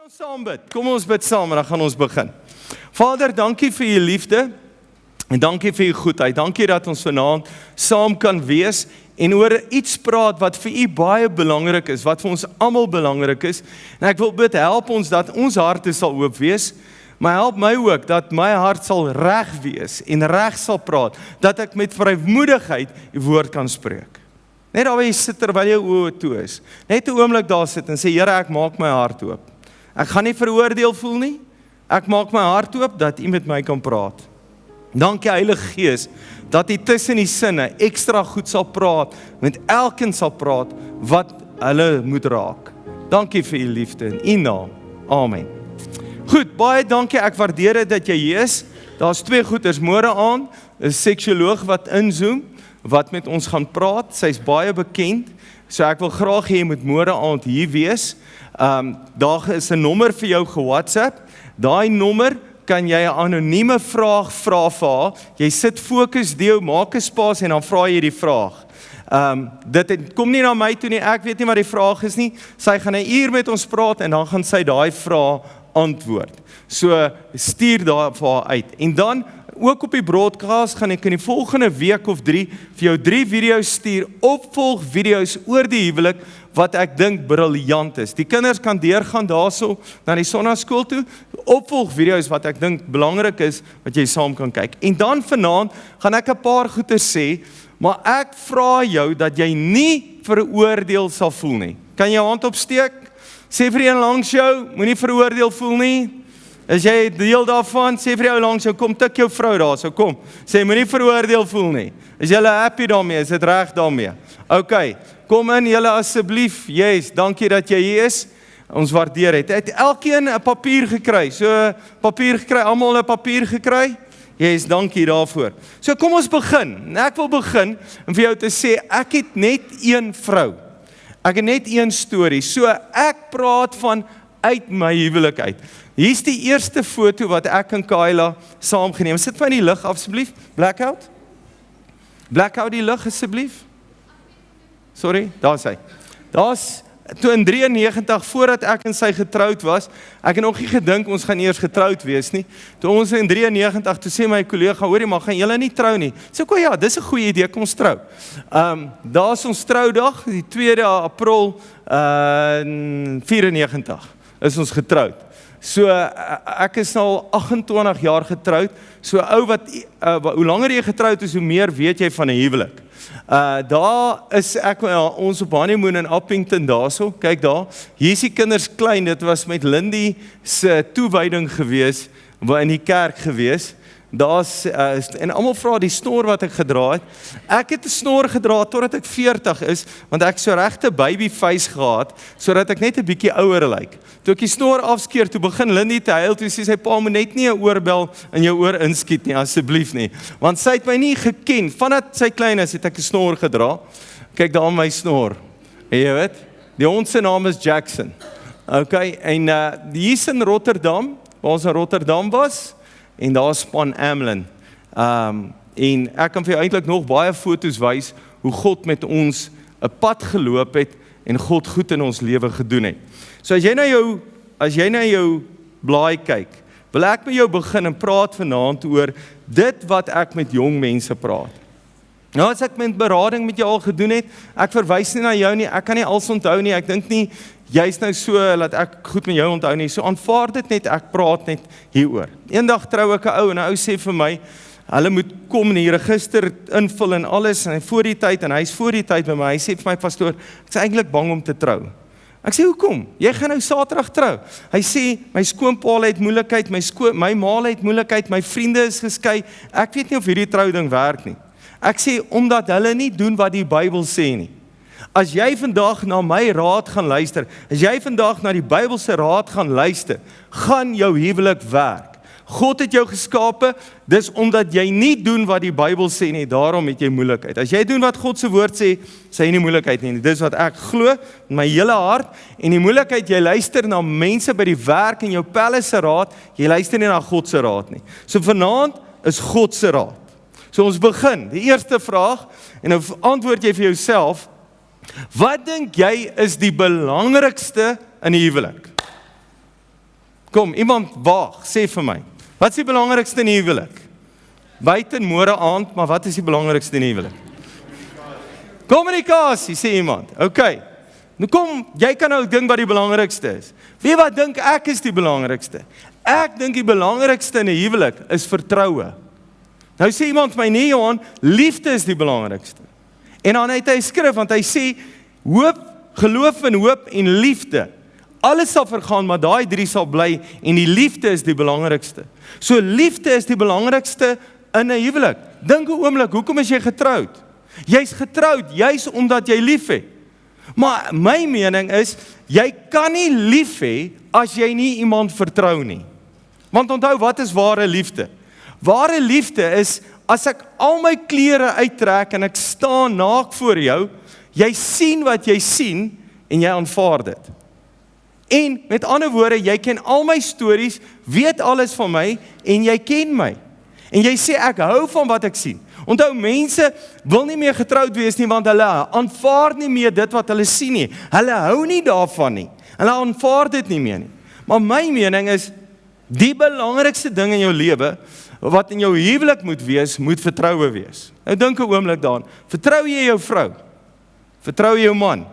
ons saam bid. Kom ons bid saam en dan gaan ons begin. Vader, dankie vir u liefde en dankie vir u goedheid. Dankie dat ons vanaand saam kan wees en oor iets praat wat vir u baie belangrik is, wat vir ons almal belangrik is. En ek wil bid, help ons dat ons harte sal oop wees, maar help my ook dat my hart sal reg wees en reg sal praat, dat ek met vrymoedigheid u woord kan spreek. Net daar waar jy sit terwyl jou oë toe is. Net 'n oomblik daar sit en sê, Here, ek maak my hart oop. Ek gaan nie veroordeel voel nie. Ek maak my hart oop dat u met my kan praat. Dankie Heilige Gees dat u tussen die sinne ekstra goed sal praat, met elkeen sal praat wat hulle moet raak. Dankie vir u liefde in u naam. Amen. Goed, baie dankie. Ek waardeer dit dat jy hier is. Daar's twee goeders môre aand, 'n seksioloog wat inzoom, wat met ons gaan praat. Sy's baie bekend. So ek wil graag hê jy moet môre aand hier wees. Daar is 'n nommer vir jou ge-WhatsApp. Daai nommer kan jy 'n anonieme vraag vra vir haar. Jy sit fokus deel, maak 'n spasie en dan vra jy die vraag. Dit kom nie na my toe nie, ek weet nie wat die vraag is nie. Sy gaan 'n uur met ons praat en dan gaan sy daai vraag antwoord. So stuur daar vir haar uit. En dan ook op die broadcast gaan ek in die volgende week of 3 vir jou 3 video's stuur, opvolg video's oor die huwelik wat ek dink briljant is. Die kinders kan deurgaan daarso na die sonnaskool toe, opvolg video's wat ek dink belangrik is wat jy saam kan kyk. En dan vanaand gaan ek 'n paar goeie sê, maar ek vra jou dat jy nie veroordeel sal voel nie. Kan jy jou hand opsteek? Sê vir een langs jou, moenie veroordeel voel nie. As jy deel daarvan, sê vir jou langs jou, kom tik jou vrou daar, so kom. Sê, moenie veroordeel voel nie. Is julle happy daarmee? Is dit reg daarmee? OK, kom in julle asseblief. Yes, dankie dat jy hier is. Ons waardeer dit. Het elkeen 'n papier gekry? So, papier gekry, almal 'n papier gekry? Yes, dankie daarvoor. So, kom ons begin. Ek wil begin en vir jou te sê, ek het net een vrou. Ek het net een storie. So, ek praat van uit my huwelik uit. Hier's die eerste foto wat ek en Kyla saam geneem. Sit my in die lig asseblief. Blackout. Blackout die lig asseblief. Sorry, daar's hy. Daar's toe in 93 voordat ek en sy getroud was. Ek het nog nie gedink ons gaan eers getroud wees nie. Toe ons in 93 toe sê my kollega, hoorie maar gaan julle nie trou nie. Sê ek, ja, dis 'n goeie idee, kom ons trou. Daar's ons troudag, die 2 April 94 is ons getroud. So ek is nou al 28 jaar getroud. So ou wat hoe langer jy getroud is, hoe meer weet jy van 'n huwelik. Daar is ek ons op honeymoon in Appington daarso. Kyk daar. Hier is die kinders klein. Dit was met Lindy se toewyding gewees, in die kerk gewees. Daar's en almal vra die snor wat ek gedra het. Ek het 'n snor gedra totdat ek 40 is, want ek so regte baby face gehad sodat ek net 'n bietjie ouer lyk. Toe ek die snor afskeer, toe begin Lindy te huil, toe sê sy pa moet net nie 'n oorbel in jou oor inskiet nie, asseblief nie. Want sy het my nie geken. Vandat sy klein is, het ek 'n snor gedra. Kyk daar my snor. En jy weet, die hond se naam is Jackson. Okay, en hier's in Rotterdam, waar ons in Rotterdam was. En daar span Amlin. En ek kan vir jou eintlik nog baie foto's wys hoe God met ons 'n pad geloop het en God goed in ons lewe gedoen het. So as jy na jou blaai kyk, wil ek met jou begin en praat vanaand oor dit wat ek met jong mense praat. Nou as ek met berading met jou al gedoen het, ek verwys nie na jou nie, ek kan nie alles onthou nie, ek dink nie jy's nou so dat ek goed met jou onthou nie. So aanvaar dit net, ek praat net hieroor. Eendag trou ek 'n ou en 'n ou sê vir my, hulle moet kom in die register invul en alles en hy's voor die tyd by my. Hy sê vir my, pastoor, ek is eintlik bang om te trou. Ek sê, hoekom? Jy gaan nou Saterdag trou. Hy sê, my skoonpa het moeilikheid, my ma het moeilikheid, my vriende is geskei. Ek weet nie of hierdie trouding werk nie. Ek sê, omdat hulle nie doen wat die Bybel sê nie. As jy vandag na my raad gaan luister, as jy vandag na die Bybelse raad gaan luister, gaan jou huwelik werk. God het jou geskape, dis omdat jy nie doen wat die Bybel sê nie, daarom het jy moeilikheid. As jy doen wat God se woord sê, sê jy nie moeilikheid nie. Dis wat ek glo met my hele hart. En die moeilikheid, jy luister na mense by die werk en jou pelle se raad, jy luister nie na God se raad nie. So vanaand is God se raad. So ons begin. Die eerste vraag, en nou antwoord jy vir jouself, wat dink jy is die belangrikste in die huwelik? Kom, iemand waag, sê vir my. Wat is die belangrikste in die huwelik? Buiten môre aand, maar wat is die belangrikste in die huwelik? Kommunikasie, sê iemand. OK. Nou kom, jy kan nou dink wat die belangrikste is. Weet wat dink ek is die belangrikste? Ek dink die belangrikste in 'n huwelik is vertroue. Nou sê iemand vir my, nee Johan, liefde is die belangrikste. En dan het hy skrif, want hy sê, hoop, geloof en hoop en liefde. Alles sal vergaan, maar daai drie sal bly en die liefde is die belangrikste. So liefde is die belangrikste in 'n huwelik. Dink 'n oomblik, hoekom is jy getroud? Jy's getroud juis omdat jy lief het. Maar my mening is, jy kan nie lief hê as jy nie iemand vertrou nie. Want onthou, wat is ware liefde? Ware liefde is, as ek al my klere uittrek en ek staan naak voor jou, jy sien wat jy sien en jy aanvaar dit. En met ander woorde, jy ken al my stories, weet alles van my en jy ken my. En jy sê, ek hou van wat ek sien. Onthou, mense wil nie meer getroud wees nie, want hulle aanvaar nie meer dit wat hulle sien nie. Hulle hou nie daarvan nie. Hulle aanvaar dit nie meer nie. Maar my mening is, die belangrikste ding in jou lewe, wat in jou huwelik moet wees, moet vertroue wees. Nou dink 'n oomblik daaraan. Vertrou jy jou vrou? Vertrou jy jou man?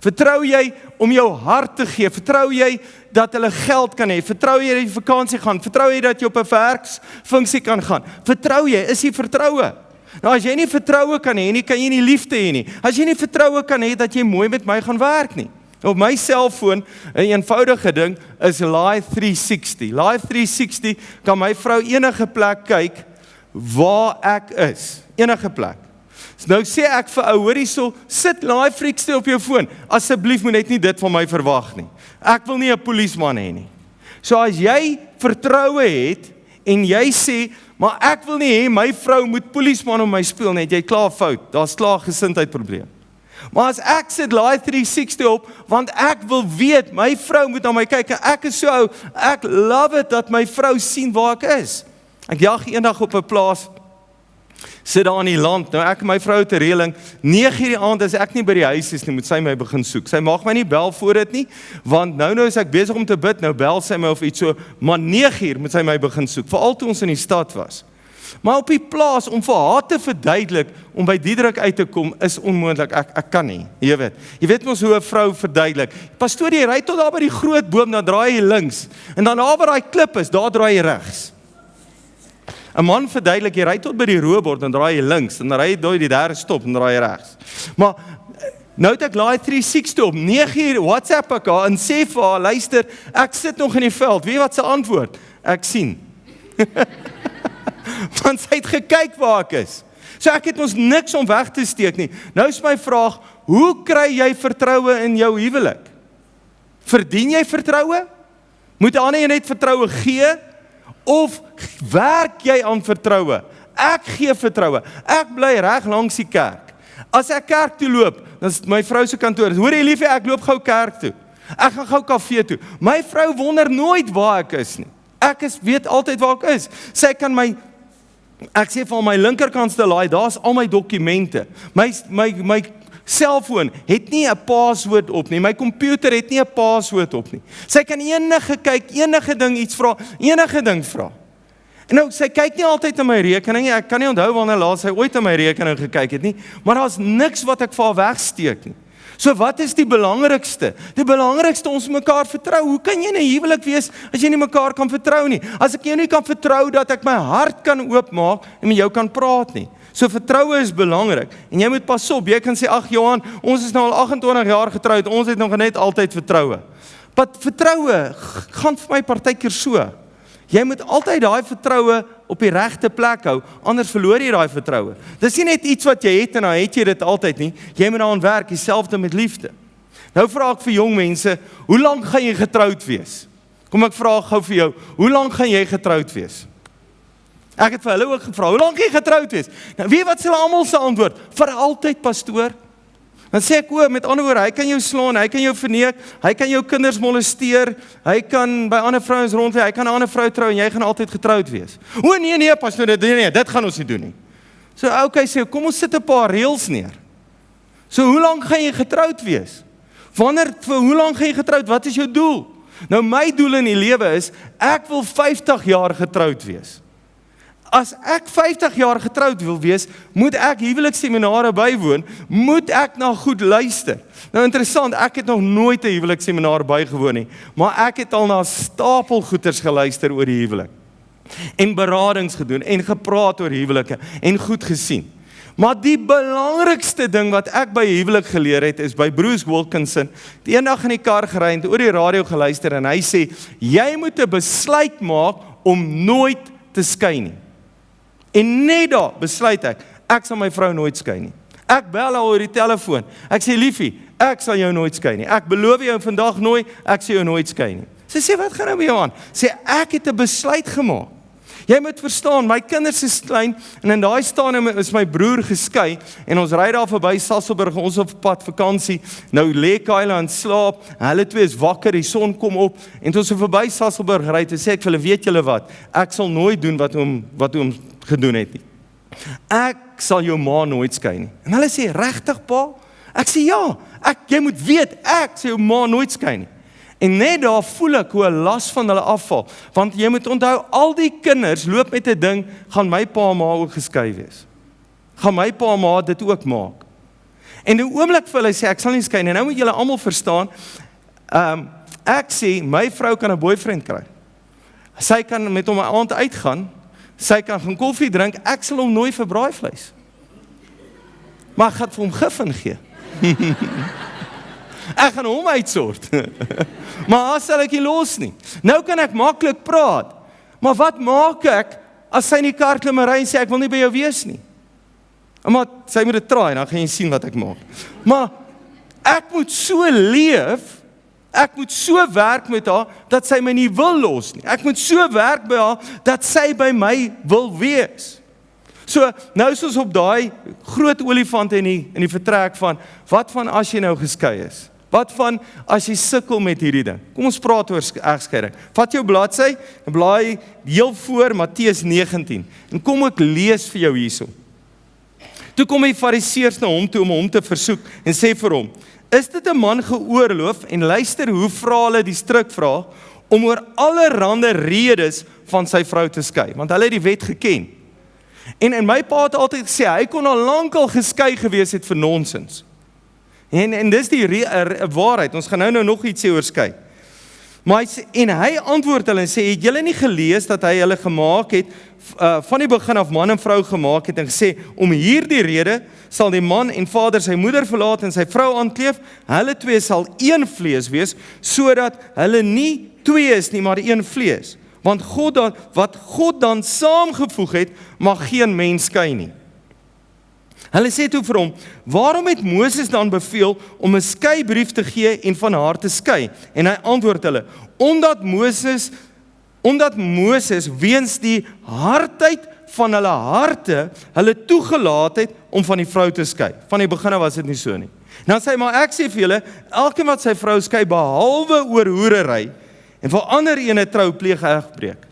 Vertrou jy om jou hart te gee? Vertrou jy dat hulle geld kan hê? Vertrou jy dat jy vakansie gaan? Vertrou jy dat jy op 'n werksfunksie kan gaan? Vertrou jy? Is jy vertroue? Nou as jy nie vertroue kan hê nie, kan jy nie liefde hê nie. As jy nie vertroue kan hê dat jy mooi met my gaan werk nie. Op my selfoon, 'n eenvoudige ding is Live 360. Live 360 kan my vrou enige plek kyk waar ek is. Enige plek. Nou sê ek vir ou, hoor hierso, sit Live 360 op jou foon. Asseblief moet net nie dit van my verwag nie. Ek wil nie 'n polisieman hê nie. So as jy vertroue het en jy sê, maar ek wil nie hê my vrou moet polisieman op my speel nie, jy klaar fout. Daar's klaar gesindheidprobleem. Maar as ek sit Live 360 op, want ek wil weet, my vrou moet na my kyk, en ek is so ou, ek love it dat my vrou sien waar ek is. Ek jag eendag op 'n plaas, sit daar in die land, nou ek en my vrou te reëling, 9:00 die aand as ek nie by die huis is nie, moet sy my begin soek. Sy mag my nie bel voor dit nie, want nou is ek besig om te bid, nou bel sy my of iets so, maar 9:00 moet sy my begin soek, veral toe ons in die stad was. Maar op die plaas, om vir haar te verduidelik, om by Diederik uit te kom, is onmoontlik, ek kan nie, jy weet mos hoe 'n vrou verduidelik. Pastoor, jy ry tot daar by die groot boom, dan draai jy links, en dan daar waar daai klip is, daar draai jy regs. 'n Man verduidelik, jy ry tot by die roebord, dan draai jy links, en dan ry jy door die derde stop, en draai jy regs. Maar, nou het ek Live 360 op, 9:00, WhatsApp ek haar, en sê vir haar, luister, ek sit nog in die veld, weet wat sy antwoord? Ek sien. Want sy het gekyk waar ek is. So ek het ons niks om weg te steek nie. Nou is my vraag, hoe kry jy vertroue in jou huwelik? Verdien jy vertroue? Moet ander jy net vertroue gee? Of werk jy aan vertroue? Ek gee vertroue. Ek bly reg langs die kerk. As ek kerk toe loop, dan is my vrou se kantoor. Hoor jy liefie, ek loop gou kerk toe. Ek gaan gou kafee toe. My vrou wonder nooit waar ek is nie. Weet altyd waar ek is. Sy kan ek sê van my linkerkantste laai, daar's al my dokumente. My selfoon het nie 'n paswoord op nie. My komputer het nie 'n paswoord op nie. Sy kan enige kyk, enige ding iets vra, enige ding vra. En nou, sy kyk nie altyd na my rekening nie. Ek kan nie onthou wanneer laas sy ooit na my rekening gekyk het nie, maar daar's niks wat ek vir haar wegsteek nie. So wat is die belangrikste? Die belangrikste, ons mekaar vertrou. Hoe kan jy in 'n huwelik wees as jy nie mekaar kan vertrou nie? As ek jou nie kan vertrou dat ek my hart kan oopmaak en met jou kan praat nie. So vertroue is belangrik. En jy moet pas op, jy kan sê, ag Johan, ons is nou al 28 jaar getroud, ons het nog net altyd vertroue. Vertroue gaan vir my partykeer so. Jy moet altyd daai vertroue op die regte plek hou, anders verloor jy daai vertroue. Dis nie net iets wat jy het en dan het jy dit altyd nie. Jy moet daaraan werk, dieselfde met liefde. Nou vra ek vir jong mense, hoe lank gaan jy getroud wees? Kom ek vra gou vir jou, hoe lank gaan jy getroud wees? Ek het vir hulle ook gevra, hoe lank gaan jy getroud wees? Nou weet wat hulle almal se antwoord? Vir altyd, pastoor. Dan sê ek, met ander woorde, hy kan jou slaan, hy kan jou verneek, hy kan jou kinders molesteer, hy kan by ander vrouens rondloop, hy kan 'n ander vrou trou en jy gaan altyd getroud wees. O nee, pastoor, dit gaan ons nie doen nie. So okay, sê, kom ons sit 'n paar reëls neer. So hoe lank gaan jy getroud wees? Vir hoe lank gaan jy getroud? Wat is jou doel? Nou my doel in die lewe is, ek wil 50 jaar getroud wees. As ek 50 jaar getroud wil wees, moet ek huweliksseminare bywoon, moet ek na goed luister. Nou interessant, ek het nog nooit 'n huweliksseminar bygewoon nie, maar ek het al na stapel goeters geluister oor die huwelik. En beradings gedoen, en gepraat oor huwelike, en goed gesien. Maar die belangrikste ding wat ek by huwelik geleer het, is by Bruce Wilkinson, die eendag in die kar gery en oor die radio geluister, en hy sê, jy moet 'n besluit maak om nooit te skei nie. En net daar besluit ek sal my vrou nooit skei nie. Ek bel haar oor die telefoon, ek sê, liefie, ek sal jou nooit skei nie. Ek beloof jou vandag nooit, ek sal jou nooit skei nie. Sy sê, wat gaan nou met jou aan? Sê, ek het 'n besluit gemaak. Jy moet verstaan, my kinders is klein, en in daai stadium is my broer geskei, en ons ry daar verby Sasolburg, ons op pad vakansie, nou lê Kyle aan slaap, hulle twee is wakker, die son kom op, en toe ons verby Sasolburg ry, toe sê ek vir hulle, weet julle wat, ek sal nooit doen wat hom gedoen het nie. Ek sal jou ma nooit skei nie. En hulle sê, regtig pa? Ek sê, ja, jy moet weet, ek sal jou ma nooit skei nie. En net daar voel ek hoe 'n las van hulle afval, want jy moet onthou, al die kinders loop met 'n ding, gaan my pa en ma ook geskei wees. Gaan my pa en ma dit ook maak. En 'n oomblik vir hulle sê, ek sal nie skei nie, nou moet julle almal verstaan, ek sê, my vrou kan 'n boyfriend kry. Sy kan met hom 'n aand uitgaan, sy kan gaan koffie drink, ek sal hom nooi vir braaivleis. Maar ek gaan vir hom gif ingee. Ek gaan hom uitsort. Maar as sal ek nie los nie. Nou kan ek maklik praat. Maar wat maak ek as sy in die kar klim en ry en sê ek wil nie by jou wees nie? Maar sy moet dit traai, dan gaan jy sien wat ek maak. Maar ek moet so leef, ek moet so werk met haar dat sy my nie wil los nie. Ek moet so werk by haar dat sy by my wil wees. So, nou is ons op daai groot olifant in die vertrek van, wat van as jy nou geskei is? Wat van as jy sukkel met hierdie ding? Kom ons praat oor egskeiding. Vat jou bladsy, en blaai heel voor Matteus 19, en kom ek lees vir jou hierso. Toe kom die fariseërs na hom toe om hom te versoek, en sê vir hom, is dit 'n man geoorloof, en luister hoe vra hulle die strikvraag, om oor allerhande redes van sy vrou te skei, want hulle het die wet geken. En my pa het altyd gesê, hy kon al lankal geskei gewees het vir nonsens. En dis die waarheid, ons gaan nou nog iets sê oor skei. Maar hy antwoord hulle en sê, het julle nie gelees dat hy hulle gemaak het, van die begin af man en vrou gemaak het, en gesê, om hierdie rede sal die man en vader sy moeder verlaat en sy vrou aankleef, hulle twee sal een vlees wees, sodat hulle nie twee is nie, maar een vlees. Want wat God dan saamgevoeg het, mag geen mens skei nie. Hulle sê toe vir hom, waarom het Moses dan beveel om 'n skeibrief te gee en van haar te skei? En hy antwoord hulle, omdat Moses weens die hardheid van hulle harte, hulle toegelaat het om van die vrou te skei. Van die begin af was dit nie so nie. Nou sê hy, maar ek sê vir julle, elkeen wat sy vrou skei, behalwe oor hoerery, en vir ander ene trou, pleeg egbreek.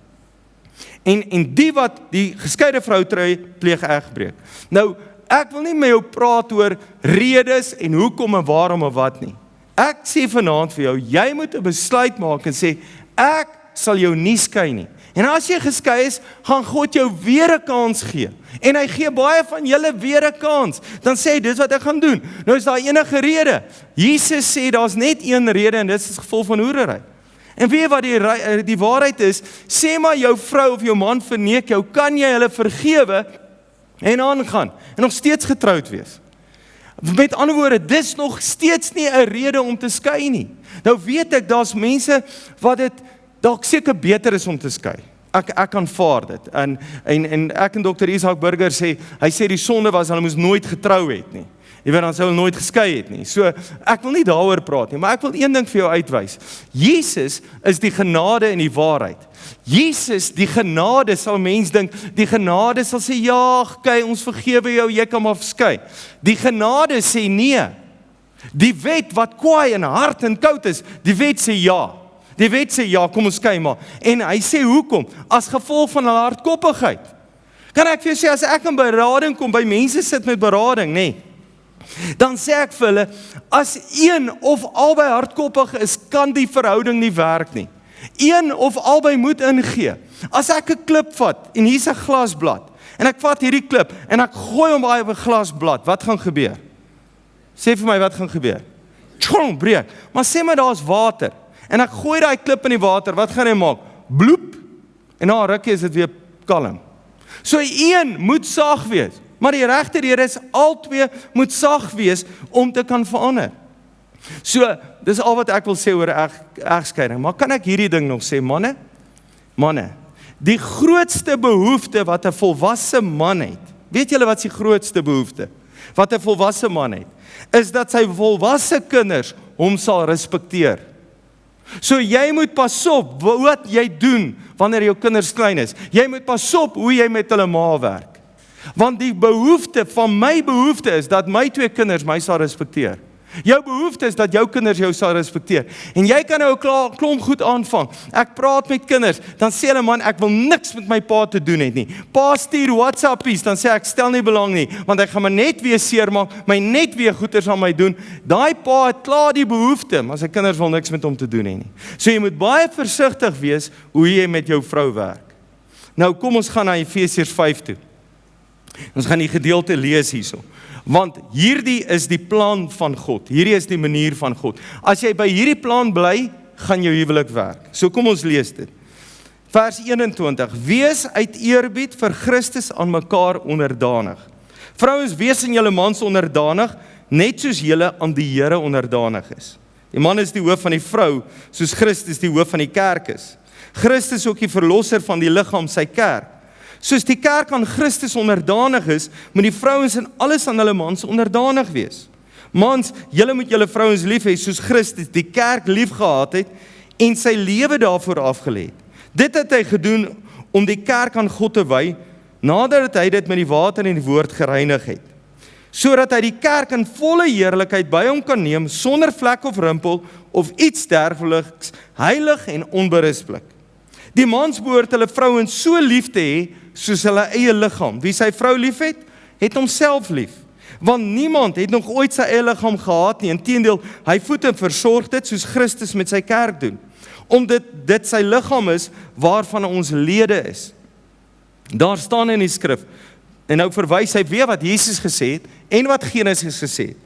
En die wat die geskeide vrou trou, pleeg egbreek. Nou, ek wil nie met jou praat oor redes en hoekom en waarom en wat nie. Ek sê vanaand vir jou, jy moet 'n besluit maak en sê, ek sal jou nie skei nie. En as jy geskei is, gaan God jou weer 'n kans gee. En hy gee baie van julle weer 'n kans. Dan sê hy, dis wat ek gaan doen. Nou is daar enige rede. Jesus sê, daar's net een rede en dit is gevolg van hoerery. En weet wat die waarheid is, sê maar jou vrou of jou man verneek jou, kan jy hulle vergewe en aangaan, en nog steeds getroud wees. Met ander woorde, dis nog steeds nie 'n rede om te skei nie. Nou weet ek, daar's mense wat dit dalk seker beter is om te skei. Ek aanvaar dit. En ek en Dr. Isaac Burger sê, hy sê die sonde was, hulle moes nooit getrou het nie. Jy weet, dan sou hulle nooit geskei het nie. So, ek wil nie daaroor praat nie, maar ek wil een ding vir jou uitwys. Jesus is die genade en die waarheid. Jesus, die genade, sal mens dink, die genade sal sê, ja, kyk, ons vergewe jou, jy kan maar skei. Die genade sê nee. Die wet wat kwaai en hard en koud is, die wet sê ja. Die wet sê ja, kom ons kyk maar. En hy sê hoekom? As gevolg van hulle hardkoppigheid. Kan ek vir jou sê, as ek in berading kom, by mense sit met berading, nee. Dan sê ek vir hulle, as een of albei hardkoppig is, kan die verhouding nie werk nie. Een of albei moet ingee. As ek 'n klip vat, en hier's 'n glasblad, en ek vat hierdie klip, en ek gooi hom by 'n glasblad, wat gaan gebeur? Sê vir my, wat gaan gebeur? Tjong, breek. Maar sê my, daar's water, en ek gooi daai klip in die water, wat gaan hy maak? Bloep, en na 'n rukkie is dit weer kalm. So een moet sag wees, maar die regte rede is, albei moet sag wees, om te kan verander. So, dis al wat ek wil sê oor egskeiding, maar kan ek hierdie ding nog sê, manne, die grootste behoefte wat 'n volwasse man het, weet julle wat is die grootste behoefte, wat 'n volwasse man het, is dat sy volwasse kinders hom sal respekteer. So jy moet pas op wat jy doen, wanneer jou kinders klein is. Jy moet pas op hoe jy met hulle ma werk. Want die behoefte van my behoefte is, dat my 2 kinders my sal respekteer. Jou behoefte is dat jou kinders jou sal respekteer. En jy kan nou 'n klomp goed aanvang. Ek praat met kinders, dan sê hulle, man, ek wil niks met my pa te doen het nie. Pa stuur WhatsAppies, dan sê ek, stel nie belang nie, want ek gaan my net weer seermaak, my net weer goeders aan my doen. Daai pa het klaar die behoefte, maar sy kinders wil niks met hom te doen hê nie. So jy moet baie versigtig wees hoe jy met jou vrou werk. Nou kom ons gaan na Efesiërs 5 toe. Ons gaan die gedeelte lees hierso. Want hierdie is die plan van God. Hierdie is die manier van God. As jy by hierdie plan bly, gaan jou huwelik werk. So kom ons lees dit. Vers 21. Wees uit eerbied vir Christus aan mekaar onderdanig. Vrouens, wees aan julle mans onderdanig, net soos julle aan die Here onderdanig is. Die man is die hoof van die vrou, soos Christus die hoof van die kerk is. Christus ook die verlosser van die liggaam, sy kerk. Soos die kerk aan Christus onderdanig is, moet die vrouens in alles aan hulle mans onderdanig wees. Mans, julle moet julle vrouens lief hê, soos Christus die kerk lief gehad het, en sy lewe daarvoor afgelê het. Dit het hy gedoen, om die kerk aan God te wy, nadat hy dit met die water en die woord gereinig het. Sodat hy die kerk in volle heerlikheid by hom kan neem, sonder vlek of rimpel, of iets dergeliks, heilig en onberispelik. Die mans behoort hulle vrouens so lief te hê, soos hulle eie liggaam. Wie sy vrou lief het homself lief. Want niemand het nog ooit sy eie liggaam gehad nie. Inteendeel, hy voed en versorg dit, soos Christus met sy kerk doen. Omdat dit sy liggaam is, waarvan ons lede is. Daar staan in die skrif, en nou verwys hy weer wat Jesus gesê het, en wat Genesis gesê het.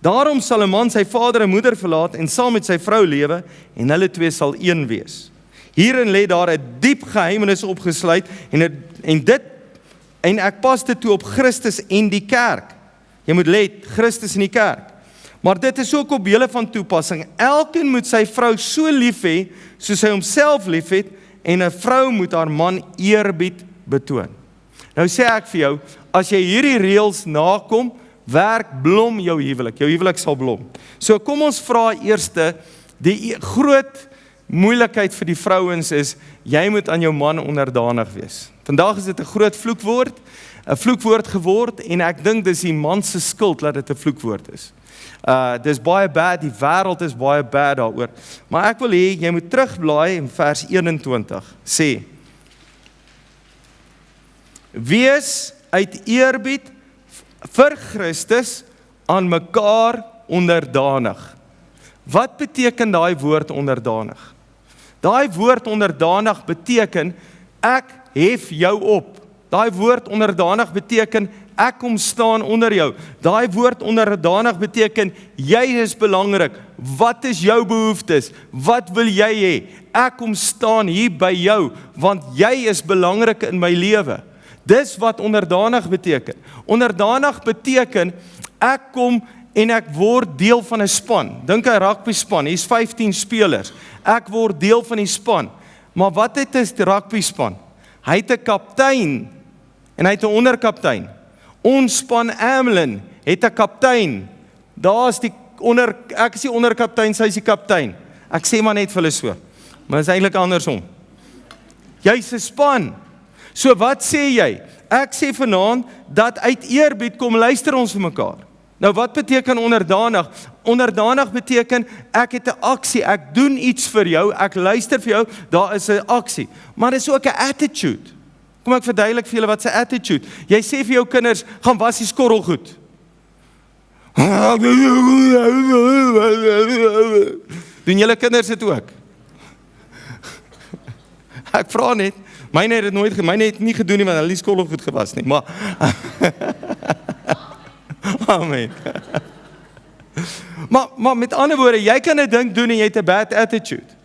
Daarom sal 'n man sy vader en moeder verlaat, en saam met sy vrou lewe, en hulle 2 sal een wees. Hierin lê daar 'n diep geheimenis opgesluit, en ek pas dit toe op Christus en die kerk. Jy moet let, Christus en die kerk. Maar dit is ook op julle van toepassing. Elkeen moet sy vrou so lief hê, soos hy homself lief het, en 'n vrou moet haar man eerbied betoon. Nou sê ek vir jou, as jy hierdie reëls nakom, werk blom jou huwelik. Jou huwelik sal blom. So kom ons vra eerste, die groot moeilikheid vir die vrouens is, jy moet aan jou man onderdanig wees. Vandag is dit 'n groot vloekwoord geword, en ek dink dis die man se skuld dat dit 'n vloekwoord is. Dis baie bad, die wêreld is baie bad daaroor. Maar ek wil hê, jy moet terugblaai in vers 21, sê, wees uit eerbied vir Christus aan mekaar onderdanig. Wat beteken daai woord onderdanig? Daai woord onderdanig beteken, ek hef jou op. Daai woord onderdanig beteken, ek kom staan onder jou. Daai woord onderdanig beteken, jy is belangrik. Wat is jou behoeftes? Wat wil jy hê? Ek kom staan hier by jou, want jy is belangrik in my lewe. Dis wat onderdanig beteken. Onderdanig beteken, ek kom en ek word deel van 'n span. Dink aan 'n rugby span, hier's 15 spelers. Ek word deel van die span. Maar wat het 'n rugby span? Hy het 'n kaptein en hy het 'n onderkaptein. Ons span Amelin het 'n kaptein. Ek is die onderkaptein, sy is die kaptein. Ek sê maar net vir hulle so. Maar dit is eintlik andersom. Jy's 'n span. So wat sê jy? Ek sê vanaand dat uit eerbied kom luister ons vir mekaar. Nou wat beteken onderdanig? Onderdanig beteken ek het 'n aksie, ek doen iets vir jou, ek luister vir jou, daar is 'n aksie. Maar dis ook 'n attitude. Kom ek verduidelik vir julle wat 'n attitude. Jy sê vir jou kinders, gaan was die skorrelgoed. Doen julle kinders dit ook? Ek vra net, myne het nie gedoen nie, want hulle nie skool goed gewas nie, maar amen. Maar met ander woorde, jy kan 'n ding doen en jy het 'n bad attitude.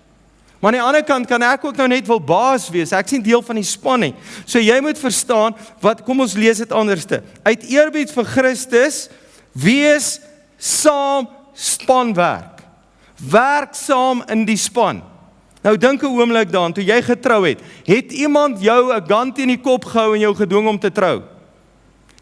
Maar aan die ander kant kan ek ook nou net wil baas wees. Ek sien deel van die span nie. So jy moet verstaan kom ons lees dit anderste. Uit eerbied vir Christus, wees saam spanwerk. Werk saam in die span. Nou dink 'n oomblik daaraan, toe jy getrou het iemand jou 'n gun teen die kop gehou en jou gedwing om te trou?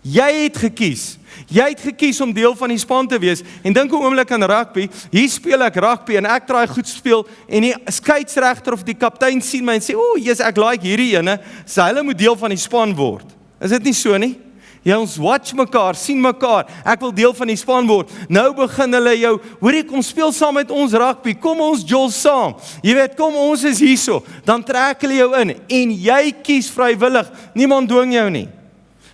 Jy het gekies. Jy het gekies om deel van die span te wees. En dink 'n oomblik aan rugby. Hier speel ek rugby en ek traai goed speel en die skeieregter of die kaptein sien my en sê, "O, Jesus, ek like hierdie ene." So hulle moet deel van die span word. Is dit nie so nie? Ja, ons watch mekaar, sien mekaar. Ek wil deel van die span word. Nou begin hulle jou, hoorie, kom speel saam met ons rugby. Kom ons jol saam. Jy weet, kom ons is hierso. Dan trek hulle jou in en jy kies vrywillig. Niemand dwing jou nie.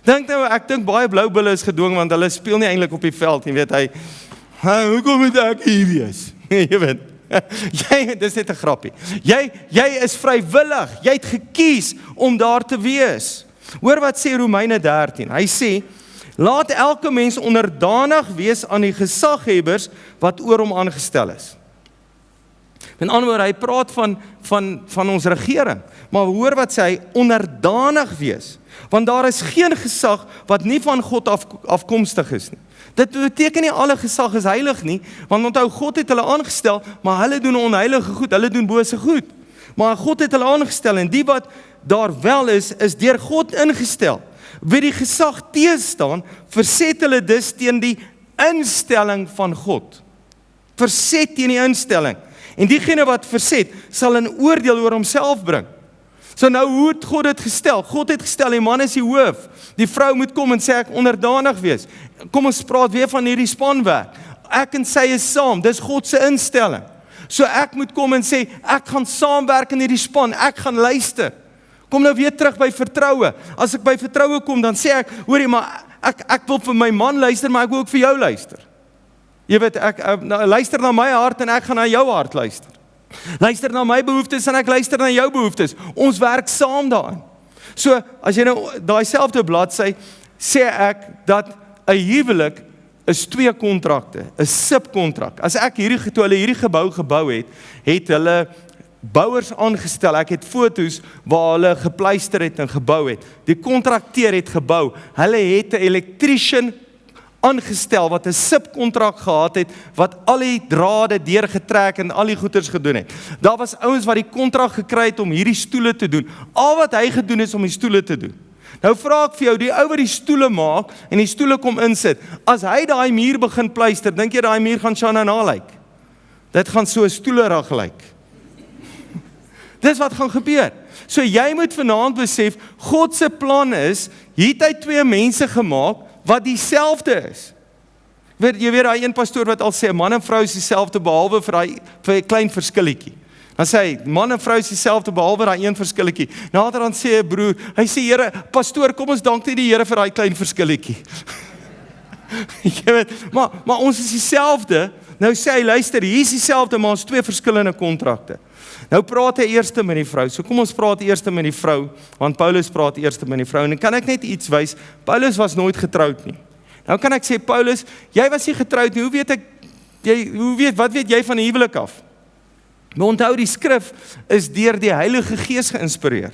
Ek dink baie blou bulle is gedwing want hulle speel nie eintlik op die veld, jy weet hoekom moet ek hier wees? Jy weet, dis net 'n grappie. Jy is vrywillig, jy het gekies om daar te wees. Hoor wat sê Romeine 13. Hy sê, laat elke mens onderdanig wees aan die gesaghebbers wat oor hom aangestel is. Met ander woorde, hy praat van ons regering. Maar hoor wat sê hy, onderdanig wees. Want daar is geen gesag wat nie van God afkomstig is nie. Dit beteken nie alle gesag is heilig nie, want onthou, God het hulle aangestel, maar hulle doen onheilige goed, hulle doen bose goed. Maar God het hulle aangestel en die wat daar wel is deur God ingestel. Wie die gesag teenstaan, verset hulle dus teen die instelling van God. Verset teen die instelling. En diegene wat verset, sal 'n oordeel oor homself bring. So nou, hoe het God dit gestel? God het gestel, die man is die hoof. Die vrou moet kom en sê, ek onderdanig wees. Kom ons praat weer van hierdie spanwerk. Ek en sy is saam, dis God se instelling. So ek moet kom en sê, ek gaan saamwerk in hierdie span, ek gaan luister. Kom nou weer terug by vertroue. As ek by vertroue kom, dan sê ek, hoorie, maar ek wil vir my man luister, maar ek wil ook vir jou luister. Jy weet, ek luister na my hart en ek gaan na jou hart luister. Luister na my behoeftes en ek luister na jou behoeftes. Ons werk saam daarin. So, as jy nou daai selfde bladsy, sê ek dat 'n huwelik is 2 kontrakte, 'n subkontrak. As ek toe hulle hierdie gebou het hulle bouers aangestel. Ek het foto's waar hulle gepleister het en gebou het. Die kontrakteur het gebou. Hulle het 'n elektriesien aangestel wat 'n subkontrak gehad het, wat al die drade deurgetrek en al die goeders gedoen het. Daar was ouens wat die kontrak gekry het om hierdie stoele te doen. Al wat hy gedoen is om die stoele te doen. Nou vra ek vir jou, die ou wat die stoele maak en die stoele kom insit, as hy daai muur begin pleister, dink jy daai muur gaan Shanana lyk? Dit gaan so 'n stoelerag lyk. Dis wat gaan gebeur. So jy moet vanaand besef, God se plan is, hier het hy 2 mense gemaak, wat dieselfde is. Jy weet daai een pastoor wat al sê, man en vrou is dieselfde, behalwe vir 'n klein verskilletjie. Dan sê hy, man en vrou is dieselfde, behalwe daai een verskilletjie. Nader dan sê 'n broer, hy sê, Here, pastoor, kom ons dank net die Here vir daai klein verskilletjie. Jy weet, maar ons is dieselfde. Nou sê hy, luister, hier is dieselfde, maar ons 2 verskillende kontrakte. Nou praat hy eers met die vrou. So kom ons praat eers met die vrou, want Paulus praat eers met die vrou. En kan ek net iets wys? Paulus was nooit getroud nie. Nou kan ek sê, Paulus, jy was nie getroud nie. Wat weet jy van die huwelik af? Maar onthou, die skrif is deur die Heilige Gees geïnspireer.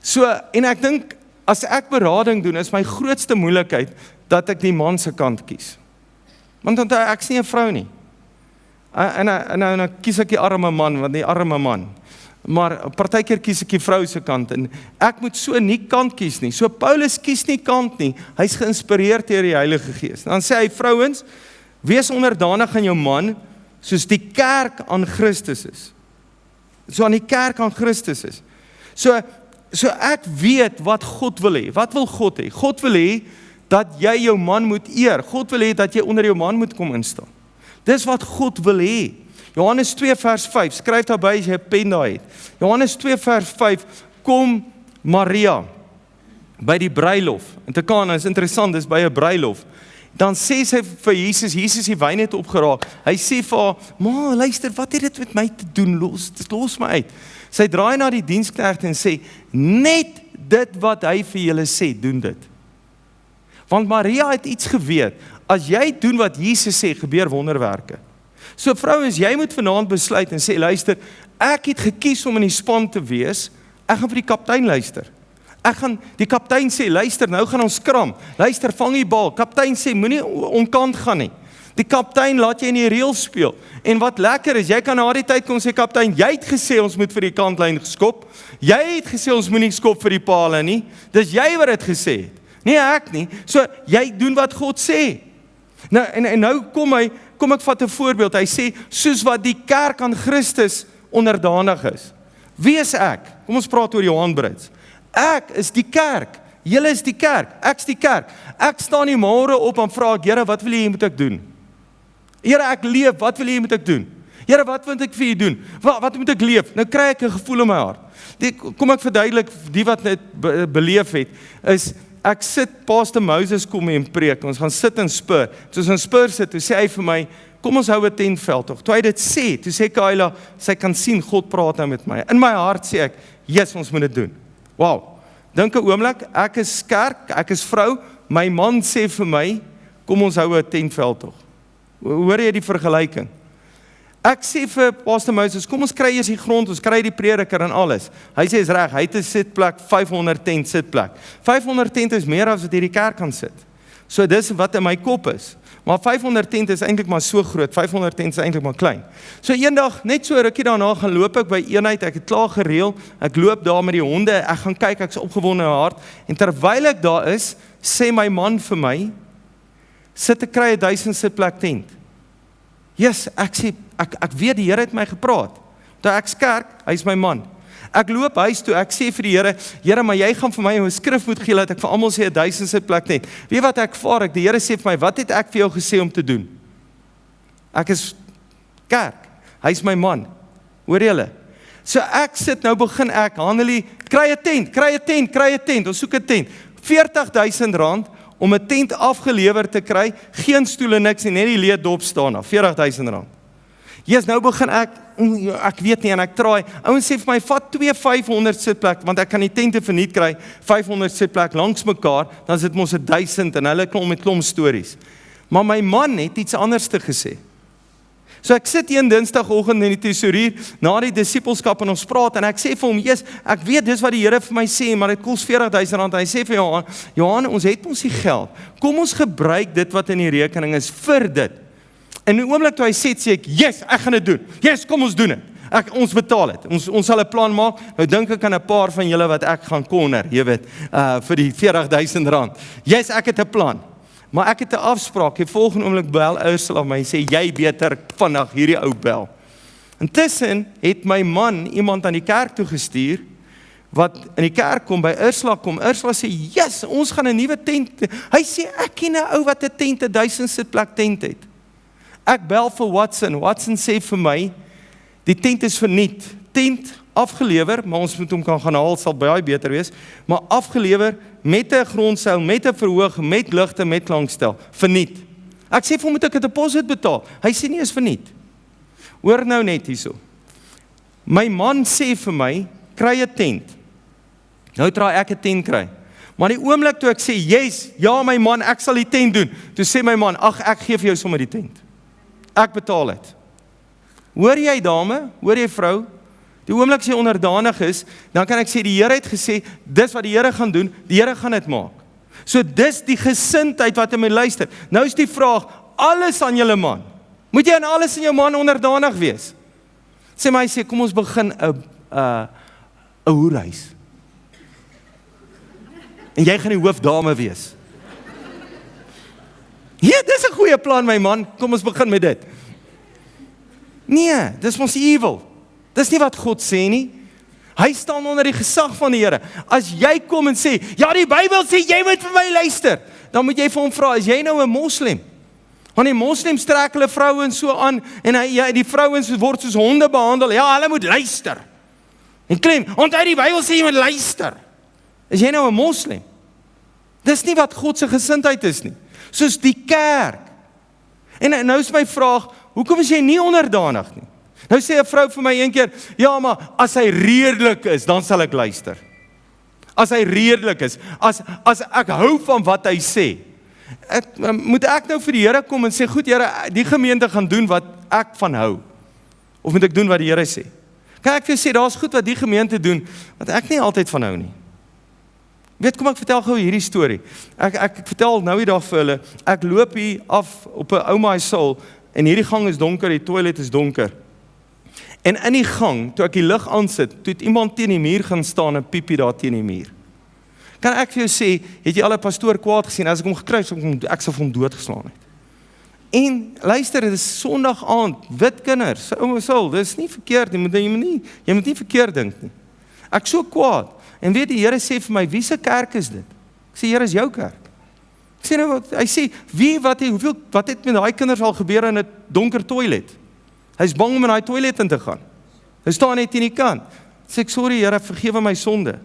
So, en ek dink, as ek berading doen, is my grootste moeilikheid dat ek die man se kant kies. Want onthou, ek is nie 'n vrou nie. En kies ek die arme man, want die arme man. Maar partykeer kies ek die vrou se kant, en ek moet so nie kant kies nie. So Paulus kies nie kant nie, hy's geïnspireerd deur die Heilige Gees. Dan sê hy, vrouens, wees onderdanig aan jou man, soos die kerk aan Christus is. So aan die kerk aan Christus is. So ek weet wat God wil hê. Wat wil God hê? God wil hê dat jy jou man moet eer. God wil hê dat jy onder jou man moet kom instaan. Dis wat God wil hê. Johannes 2 vers 5, skryf daarby as jy 'n pen daar het. Johannes 2 vers 5, kom Maria by die bruilof. In te Kana is interessant, dis by 'n bruilof. dan sê sy vir Jesus, die wyn het opgeraak. Hy sê vir haar, "Ma, luister, wat het dit met my te doen? Los my uit." Sy draai na die diensknegt en sê, "Net dit wat hy vir julle sê, doen dit." Want Maria het iets geweet, as jy doen wat Jesus sê, gebeur wonderwerke. So vrouens, jy moet vanaand besluit en sê, luister, ek het gekies om in die span te wees, ek gaan vir die kaptein luister. Die kaptein sê, luister, nou gaan ons skram, luister, vang die bal, kaptein sê, moenie onkant gaan nie. Die kaptein laat jy in die reël speel, en wat lekker is, jy kan na die tyd kom sê, kaptein, jy het gesê ons moet vir die kantlyn skop, jy het gesê ons moet nie skop vir die pale nie, dis jy wat het gesê het, nie ek nie, so jy doen wat God sê. Nou, en nou kom ek vat 'n voorbeeld, hy sê, soos wat die kerk aan Christus onderdanig is. Wie is ek? Kom ons praat oor Johan Brits. Ek is die kerk, julle is die kerk, ek's die kerk. Ek staan die môre op en vra ek, Here, wat wil jy moet ek doen? Here, ek leef, wat wil jy moet ek doen? Here, wat moet ek vir u doen? Wat moet ek leef? Nou kry ek 'n gevoel in my hart. Kom ek verduidelik, die wat net beleef het, is, ek sit, Pastor Moses kom en preek, ons gaan sit in Spur, soos in Spur sit, toe sê hy vir my, kom ons hou 'n tentveld tog. Toe hy dit sê, toe sê Kayla, sy kan sien, God praat nou met my. In my hart sê ek, yes, ons moet dit doen. Wow, dink 'n oomblik, ek is kerk, ek is vrou, my man sê vir my, kom ons hou 'n tentveld tog. Hoor jy die vergelyking? Ek sê vir Pastor Moses, kom ons kry eers die grond, ons kry die prediker en alles. Hy sê, is reg, hy het 'n sitplek, 500 tent sitplek. 500 tent is meer as wat hierdie kerk kan sit. So dis wat in my kop is. Maar 500 tent is eintlik maar so groot, 500 tent is eintlik maar klein. So eendag, net so rukkie daarna gaan loop ek by eenheid, ek het klaar gereël, ek loop daar met die honde, ek gaan kyk, ek's opgewonde in my hart, en terwyl ek daar is, sê my man vir my, sit ek kry 1000 sitplek tent. Yes, ek sê, ek weet die Here het my gepraat. Toe ek's kerk, hy is my man. Ek loop huis toe, ek sê vir die Here, Here, maar jy gaan vir my 'n skrif moet gee, dat ek vir almal sê 1000 sitplek tent. Weet wat ek vaar ek? Die Here sê vir my, wat het ek vir jou gesê om te doen? Ek is kerk, hy is my man. Hoor julle? So ek sit, nou begin ek, Hanelie, kry 'n tent, ons soek 'n tent. R40,000 om 'n tent afgelewer te kry, geen stoele niks en net die leedop staan daar, R40,000. Yes, nou begin ek weet nie en ek traai. Ouens sê vir my, vat 2 500 sitplek, want ek kan die tente verniet kry, 500 sitplek langs mekaar, dan is dit mos 1000 en hulle kom met klomp stories. Maar my man het iets anders te gesê. So ek sit een Dinsdagoggend in die tesourier, na die disipelskap en ons praat, en ek sê vir hom, yes, ek weet dis wat die Here vir my sê, maar dit kos R40,000, en hy sê vir Johan, ons het ons die geld, kom ons gebruik dit wat in die rekening is, vir dit. En in die oomblik toe hy sê ek, yes, ek gaan dit doen, yes, kom ons doen dit, ons betaal dit, ons sal 'n plan maak, nou dink ek aan 'n paar van julle wat ek gaan corner, jy weet, vir die R40,000, yes, ek het 'n plan. Maar ek het 'n afspraak, die volgende oomblik bel Ursula my en sê, jy beter vandag hierdie ou bel. Intussen het my man iemand aan die kerk toe gestuur, wat in die kerk kom, by Ursula kom, Ursula sê, yes, ons gaan 'n nuwe tent, hy sê, ek ken 'n ou wat 'n tent, 1000 sitplek tent het. Ek bel vir Watson sê vir my, die tent is verniet, tent afgelewer, maar ons moet hom kan gaan haal, sal baie beter wees, maar afgelewer, met 'n grondseil, met 'n verhoog, met ligte, met klankstel, verniet. Ek sê vir hom, moet ek 'n deposit betaal? Hy sê nie, is verniet. Hoor nou net hierso. My man sê vir my, kry 'n tent. Nou draai ek 'n tent kry. Maar die oomblik toe ek sê, yes, ja my man, ek sal die tent doen. Toe sê my man, ag ek gee vir jou sommer die tent. Ek betaal dit. Hoor jy dame, hoor jy vrou? Die oomblik as jy onderdanig is, dan kan ek sê, die Here het gesê, dis wat die Here gaan doen, die Here gaan dit maak. So dis die gesindheid wat in my luister. Nou is die vraag, alles aan julle man. Moet jy aan alles in jou man onderdanig wees? Sê my, hy sê, kom ons begin 'n hoerhuis. En jy gaan die hoofdame wees. Ja, dis 'n goeie plan my man, kom ons begin met dit. Nee, dis mos evil. Dis nie wat God sê nie. Hy staan onder die gesag van die Here. As jy kom en sê, ja die Bybel sê, jy moet vir my luister, dan moet jy vir hom vra, is jy nou 'n moslim? Want die moslims trek hulle vrouens so aan, en die vrouens word soos honde behandel, ja, hulle moet luister. En klem, onthou die Bybel sê, jy moet luister. Is jy nou 'n moslim? Dis nie wat God se gesindheid is nie. soos die kerk. En nou is my vraag, hoekom is jy nie onderdanig nie? Nou sê 'n vrou vir my een keer, ja maar, as hy redelik is, dan sal ek luister. As hy redelik is, as ek hou van wat hy sê, moet ek nou vir die Here kom en sê, goed Here, die gemeente gaan doen wat ek van hou, of moet ek doen wat die Here sê? Kan ek vir jou sê, daar is goed wat die gemeente doen, wat ek nie altyd van hou nie. Weet, kom ek vertel gou hierdie storie. Ek vertel nou die dag vir hulle, ek loop hier af op 'n ouma Saul, en hierdie gang is donker, die toilet is donker. En in die gang, toe ek die lig aansit, toe het iemand teen die muur gaan staan en piepie daar teen die muur. Kan ek vir jou sê, het jy al 'n pastoor kwaad gesien, as ek hom gekruis, ek sal hom doodgeslaan het. En luister, dit is Sondag aand, wit kinders, ouma Saul, dit is nie verkeerd, jy moet nie verkeerd dink nie. Ek so kwaad, en weet die Here sê vir my, wie se kerk is dit? Ek sê, Here, is jou kerk. Ek sê nou, hy sê, wat het met daai kinders al gebeur in 'n donker toilet? Hy is bang om in daai toilet in te gaan. Hy staan net teen die kant. Sê ek, sorry Here, vergewe my sonde.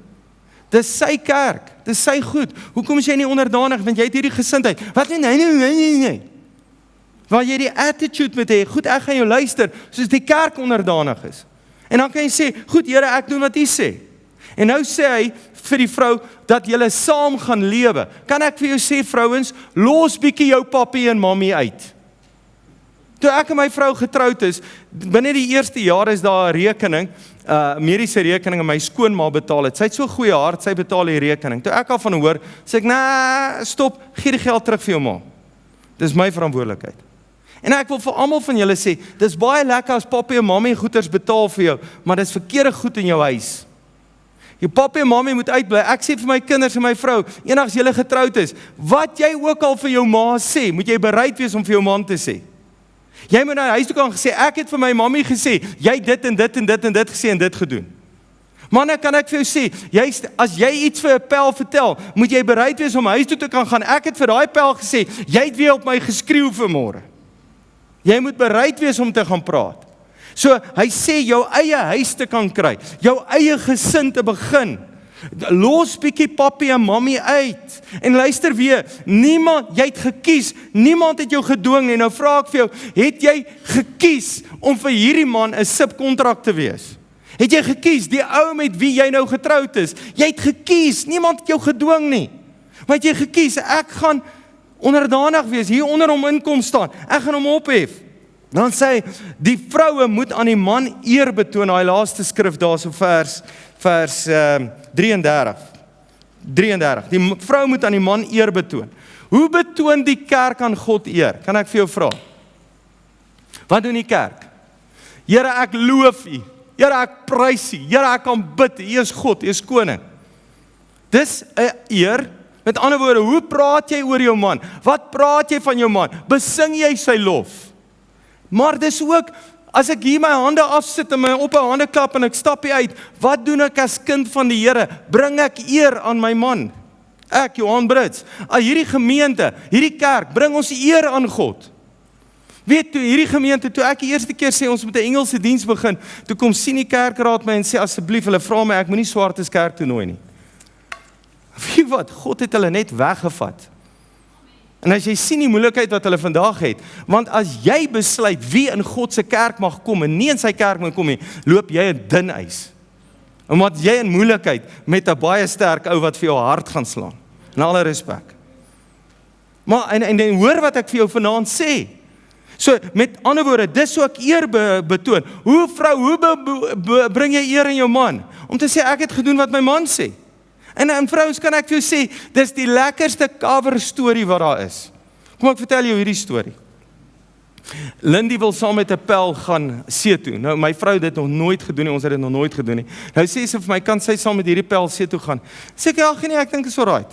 Dis sy kerk, dis sy goed. Hoekom is jy nie onderdanig, want jy het hierdie gesindheid. Wat nee. Waar jy die attitude met hê, goed, ek gaan jou luister, soos die kerk onderdanig is. En dan kan jy sê, goed Here, ek doen wat U sê. En nou sê hy vir die vrou, dat julle saam gaan lewe. Kan ek vir jou sê, vrouens, los bietjie jou pappie en mammy uit. Toe ek en my vrou getroud is, binne die eerste jaar is daar 'n rekening, mediese rekening en my skoonma betaal het. Sy het so 'n goeie hart, sy betaal die rekening. Toe ek al van hoor, sê ek, nee, stop, gee die geld terug vir jou ma. Dis my verantwoordelikheid. En ek wil vir almal van julle sê, dis baie lekker as pappie en mammy goeders betaal vir jou, maar dis verkeerde goed in jou huis. Jou pappie en mammy moet uitbly. Ek sê vir my kinders en my vrou, eendag as julle getroud is, wat jy ook al vir jou ma sê, moet jy bereid wees om vir jou man te sê. Jy moet na huis toe kan gesê, ek het vir my mammy gesê, jy dit en dit en dit en dit gesê en dit gedoen. Manne, kan ek vir jou sê, as jy iets vir 'n pel vertel, moet jy bereid wees om huis toe te kan gaan. Ek het vir daai pel gesê, jy het weer op my geskreeu vanmôre. Jy moet bereid wees om te gaan praat. So, hy sê jou eie huis te kan kry, jou eie gesin te begin. Los bietjie pappie en mammy uit. En luister weer, jy het gekies, niemand het jou gedwing nie. Nou vra ek vir jou, het jy gekies om vir hierdie man 'n subkontrak te wees? Het jy gekies, die ou met wie jy nou getroud is? Jy het gekies, niemand het jou gedwing nie. Maar het jy gekies, ek gaan onderdanig wees, hier onder hom inkom staan, ek gaan hom ophef. Dan sê hy, die vroue moet aan die man eer betoon, daai laaste skrif daar so vers 33. Die vrou moet aan die man eer betoon. Hoe betoon die kerk aan God eer? Kan ek vir jou vra? Wat doen die kerk? Here, ek loof U. Here, ek prys U. Here, ek aanbid U. U is God, U is koning. Dis 'n eer. Met ander woorde, hoe praat jy oor jou man? Wat praat jy van jou man? Besing jy sy lof? Maar dis ook, as ek hier my hande afsit en my op my hande klap en ek stap hier uit, wat doen ek as kind van die Here? Bring ek eer aan my man? Ek, Johan Brits, hierdie gemeente, hierdie kerk, bring ons eer aan God. Weet toe, hierdie gemeente, toe ek die eerste keer sê, ons moet 'n Engelse diens begin, toe kom sien die kerkraad my en sê, asseblief, hulle vra my, ek moenie Swartes kerk toe nooi nie. Weet wat, God het hulle net weggevat. En as jy sien die moeilikheid wat hulle vandag het, want as jy besluit wie in God se kerk mag kom en nie in sy kerk mag kom nie, loop jy 'n dun ys. Omdat jy in moeilikheid met 'n baie sterk ou wat vir jou hart gaan slaan. In alle respek. Maar en hoor wat ek vir jou vanaand sê. So met ander woorde, dis so ek eer betoon. Hoe bring jy eer aan jou man? Om te sê ek het gedoen wat my man sê. En vrouens, kan ek vir jou sê, dis die lekkerste cover story wat daar is. Kom ek vertel jou hierdie storie. Lindy wil saam met 'n pel gaan see toe. Nou my vrou het dit nog nooit gedoen nie, ons het dit nog nooit gedoen nie. Nou sê sy vir my, kan sy saam met hierdie pel see toe gaan? Sê ek, ja, nee, ek dink is alright.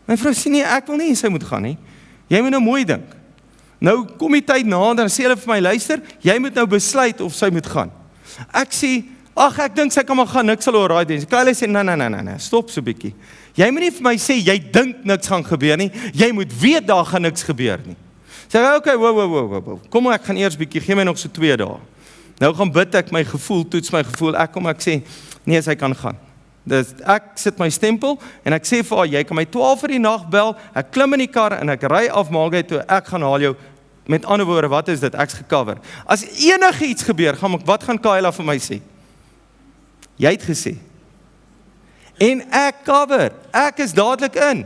My vrou sê nee, ek wil nie sy moet gaan nie. Jy moet nou mooi dink. Nou kom die tyd nader, dan sê hulle vir my, luister, jy moet nou besluit of sy moet gaan. Ek sê, ag, ek dink sy kan maar gaan, niks sal alright wees. Hulle sê, nee, stop so bietjie. Jy moet nie vir my sê, jy dink niks gaan gebeur nie, jy moet weet daar gaan niks gebeur nie. Sê ek, okay, wow, kom ek gaan eers bietjie, gee my nog so 2 dae. Nou gaan bid ek my gevoel, toets my gevoel, ek sê, nee, sy kan gaan. Ek sit my stempel en ek sê vir haar, jy kan my 12 die nag bel, ek klim in die kar en ek ry af Margate toe, ek gaan haal jou. Met ander woorde, wat is dit? Ek's gecover. As enige iets gebeur, wat gaan Kayla vir my sê? Jy het gesê. En ek cover, ek is dadelik in.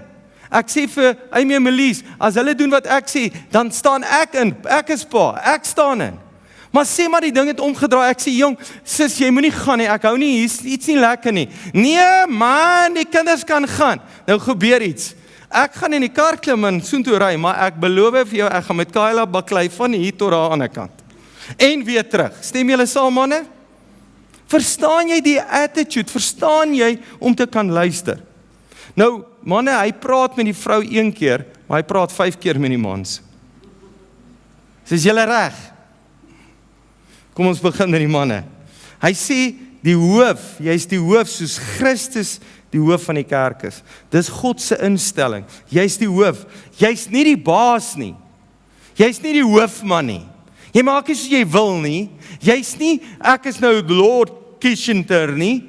Ek sê vir Amy en Melise, as hulle doen wat ek sê, dan staan ek in, ek is pa, ek staan in. Maar sê maar die ding het omgedraai, ek sê, jong, sis, jy moet nie gaan nie, ek hou nie, hier is iets nie lekker nie. Nee man, die kinders kan gaan. Nou gebeur iets. Ek gaan in die kar klim en soontoe ry, maar ek beloof vir jou, ek gaan met Kayla baklei van hier tot daar aan die kant. En weer terug. Stem julle saam, manne? Verstaan jy die attitude? Verstaan jy om te kan luister? Nou, manne, hy praat met die vrou 1 keer, maar hy praat 5 keer met die mans. So is julle reg? Kom ons begin met die manne. Hy sê, die hoof, jy is die hoof soos Christus die hoof van die kerk is. Dis God se instelling. Jy's die hoof. Jy's nie die baas nie. Jy's nie die hoofman nie. Jy maak nie soos jy wil nie. Jy's nie, ek is nou Lord Kitchener nie.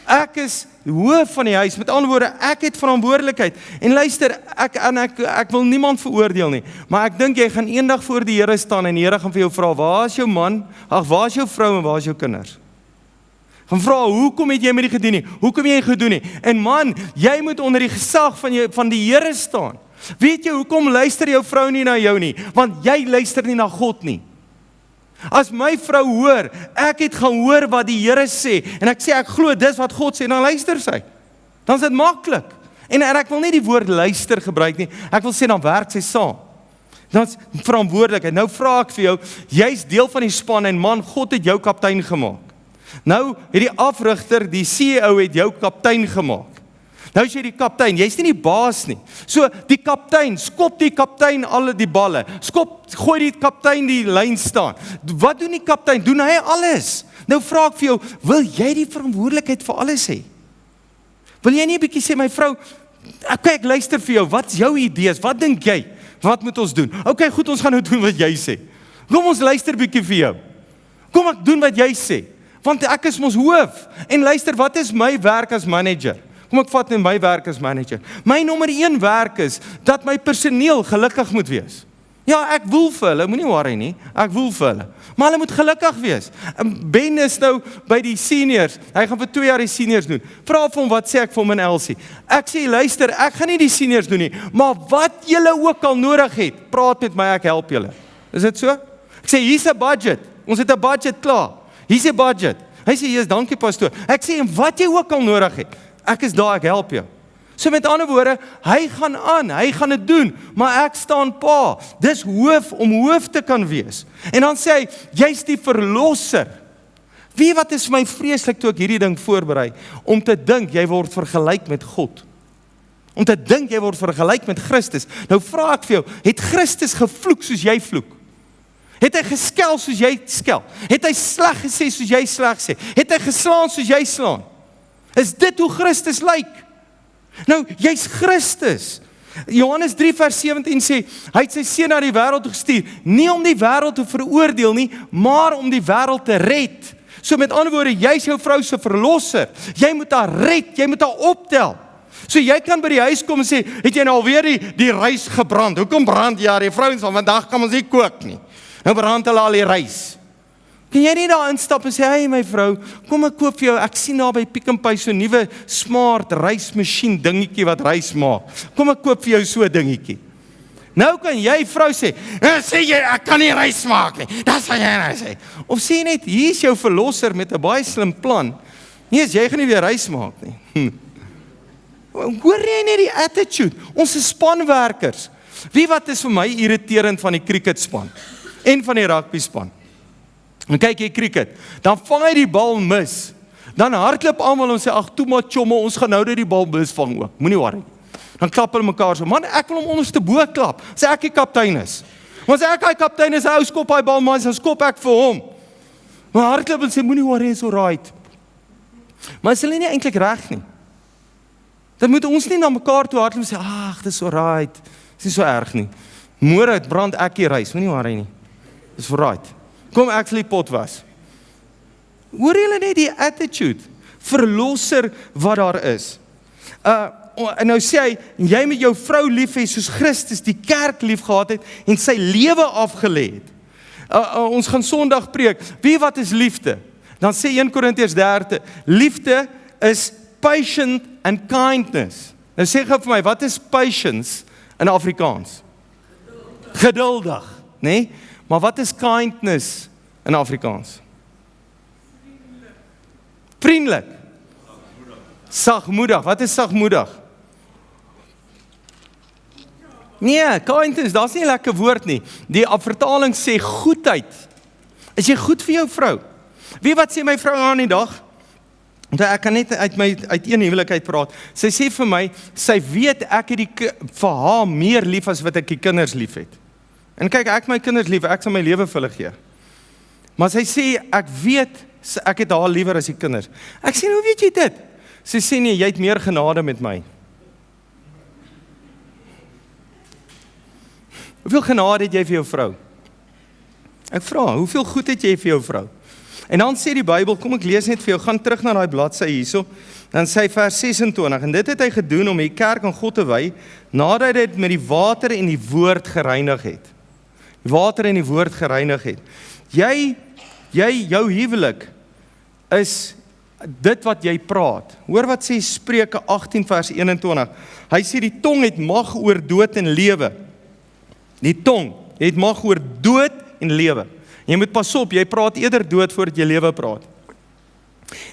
Ek is hoof van die huis. Met ander woorde, ek het verantwoordelikheid. En luister, ek wil niemand veroordeel nie. Maar ek dink jy gaan eendag voor die Here staan en die Here gaan vir jou vra, waar is jou man? Waar is jou vrou en waar is jou kinders? Gaan vra, hoekom het jy met die gedoen nie? Hoekom jy gedoen nie? En man, jy moet onder die gesag van die Here staan. Weet jy, hoekom luister jou vrou nie na jou nie? Want jy luister nie na God nie. As my vrou hoor, ek het gaan hoor wat die Here sê, en ek sê, ek glo dis wat God sê, dan luister sy. Dan is dit maklik. En ek wil nie die woord luister gebruik nie, ek wil sê, dan werk sy saam. Dan is verantwoordelikheid. Nou vra ek vir jou, jy's deel van die span, en man, God het jou kaptein gemaak. Nou het die afrigter, die CEO het jou kaptein gemaak. Nou is jy die kaptein, jy's nie die baas nie. So die kaptein, skop die kaptein alle die balle. Gooi die kaptein die lyn staan. Wat doen die kaptein? Doen hy alles? Nou vra ek vir jou, wil jy die verantwoordelikheid vir alles hê? Wil jy nie 'n bietjie sê, my vrou, ek luister vir jou, wat is jou idees? Wat dink jy? Wat moet ons doen? Okay, goed, ons gaan nou doen wat jy sê. Kom ons luister bietjie vir jou. Kom ek doen wat jy sê. Want ek is mos hoof. En luister, wat is my werk as manager? Kom ek vat net my werk as manager. My nommer 1 werk is, dat my personeel gelukkig moet wees. Ja, ek wil vir hulle, moenie worry nie, ek wil vir hulle. Maar hulle moet gelukkig wees. Ben is nou by die seniors, hy gaan vir 2 jaar die seniors doen. Vra vir hom, wat sê ek vir hom en Elsie? Ek sê, luister, ek gaan nie die seniors doen nie, maar wat julle ook al nodig het, praat met my, ek help julle. Is dit so? Ek sê, hier's 'n budget, ons het 'n budget klaar. Hier's 'n budget. Hy sê, "Jesus, dankie pastoor." Ek sê, "En wat jy ook al nodig het, ek is daar, ek help jou." So met ander woorde, hy gaan aan, hy gaan dit doen, maar ek staan pa. Dis hoof om hoof te kan wees. En dan sê hy, "Jy's die verlosser." Wie wat is vir my vreeslik toe ek hierdie ding voorberei, om te dink jy word vergelyk met God. Om te dink jy word vergelyk met Christus. Nou vra ek vir jou, het Christus gevloek soos jy vloek? Het hy geskel soos jy skel? Het hy sleg gesê soos jy sleg sê? Het hy geslaan soos jy slaan? Is dit hoe Christus lyk? Nou, jy's Christus. Johannes 3 vers 17 sê, hy het sy seun na die wêreld toe gestuur, nie om die wêreld te veroordeel nie, maar om die wêreld te red. So met ander woorde, jy's jou vrou se verlosser. Jy moet haar red, jy moet haar optel. So jy kan by die huis kom en sê, het jy nou alweer die rys gebrand? Hoekom brand jy? Die vrouens van vandag kan ons nie kook nie. Nou brand hulle al die rys. Kan jy nie daar instap en sê, "Hey my vrou, kom ek koop vir jou, ek sien daar by Pick n Pay so 'n nuwe smart rysmasjien dingetjie wat rys maak. Kom ek koop vir jou so 'n dingetjie." Nou kan jy vrou sê, "Sê jy ek kan nie rys maak nie." Dis wat jy nou sê. Of sê net, "Hier is jou verlosser met 'n baie slim plan. Nee, jy gaan nie weer rys maak nie." Hoor jy net die attitude? Ons is spanwerkers. Wie wat is vir my irriterend van die cricketspan en van die rugby span? En kyk jy cricket, dan vang hy die bal mis. Dan hardloop almal en sê, "Ag, toe maar chomme, ons gaan nou net die bal misvang ook. Moenie worry." Dan klap hulle mekaar so, "Man, ek wil hom onderste bo klap." Sê ek die kaptein is. Want as ek die kaptein is, hy skop hy bal, maar as skop ek vir hom. Maar hardloop en sê, "Moenie worry, is alright." Maar is hulle nie eintlik reg nie? Dan moet ons nie na mekaar toe hardloop en sê, "Ag, dis alright. Dis nie so erg nie. Môre brand ek die rys, moenie worry nie. Dis alright. Kom ek sal die pot was." Hoor julle net die attitude? verlosser wat daar is. En nou sê hy, jy moet jou vrou lief hê soos Christus die kerk lief gehad het en sy lewe afgelê het. Ons gaan Sondag preek, weet wat is liefde? Dan sê 1 Korintiërs 13, liefde is patient and kindness. Nou sê gou vir my, wat is patience in Afrikaans? Geduldig, nee? Maar wat is kindness in Afrikaans? Vriendelik. Sagmoedig. Wat is sagmoedig? Nee, kindness, daar is nie 'n lekker woord nie. Die vertaling sê goedheid. Is jy goed vir jou vrou? Weet wat sê my vrou aan die dag? Want ek kan net uit een huwelikheid praat. Sy sê vir my, sy weet ek het vir haar meer lief as wat ek die kinders lief het. En kyk, ek my kinders lief, ek sal my lewe vir hulle gee. Maar sy sê, ek weet, ek het haar liewer as die kinders. Ek sê, hoe weet jy dit? Sy sê nee, jy het meer genade met my. Hoeveel genade het jy vir jou vrou? Ek vra, hoeveel goed het jy vir jou vrou? En dan sê die Bybel, kom ek lees net vir jou, gaan terug na daai bladsy hierso, dan sê hy vers 26, en dit het hy gedoen om die kerk aan God te wy, nadat hy dit met die water en die woord gereinig het. Die water en die woord gereinig het. Jou huwelik is dit wat jy praat. Hoor wat sê Spreuke 18 vers 21. Hy sê die tong het mag oor dood en lewe. Die tong het mag oor dood en lewe. Jy moet pas op, jy praat eerder dood voordat jy lewe praat.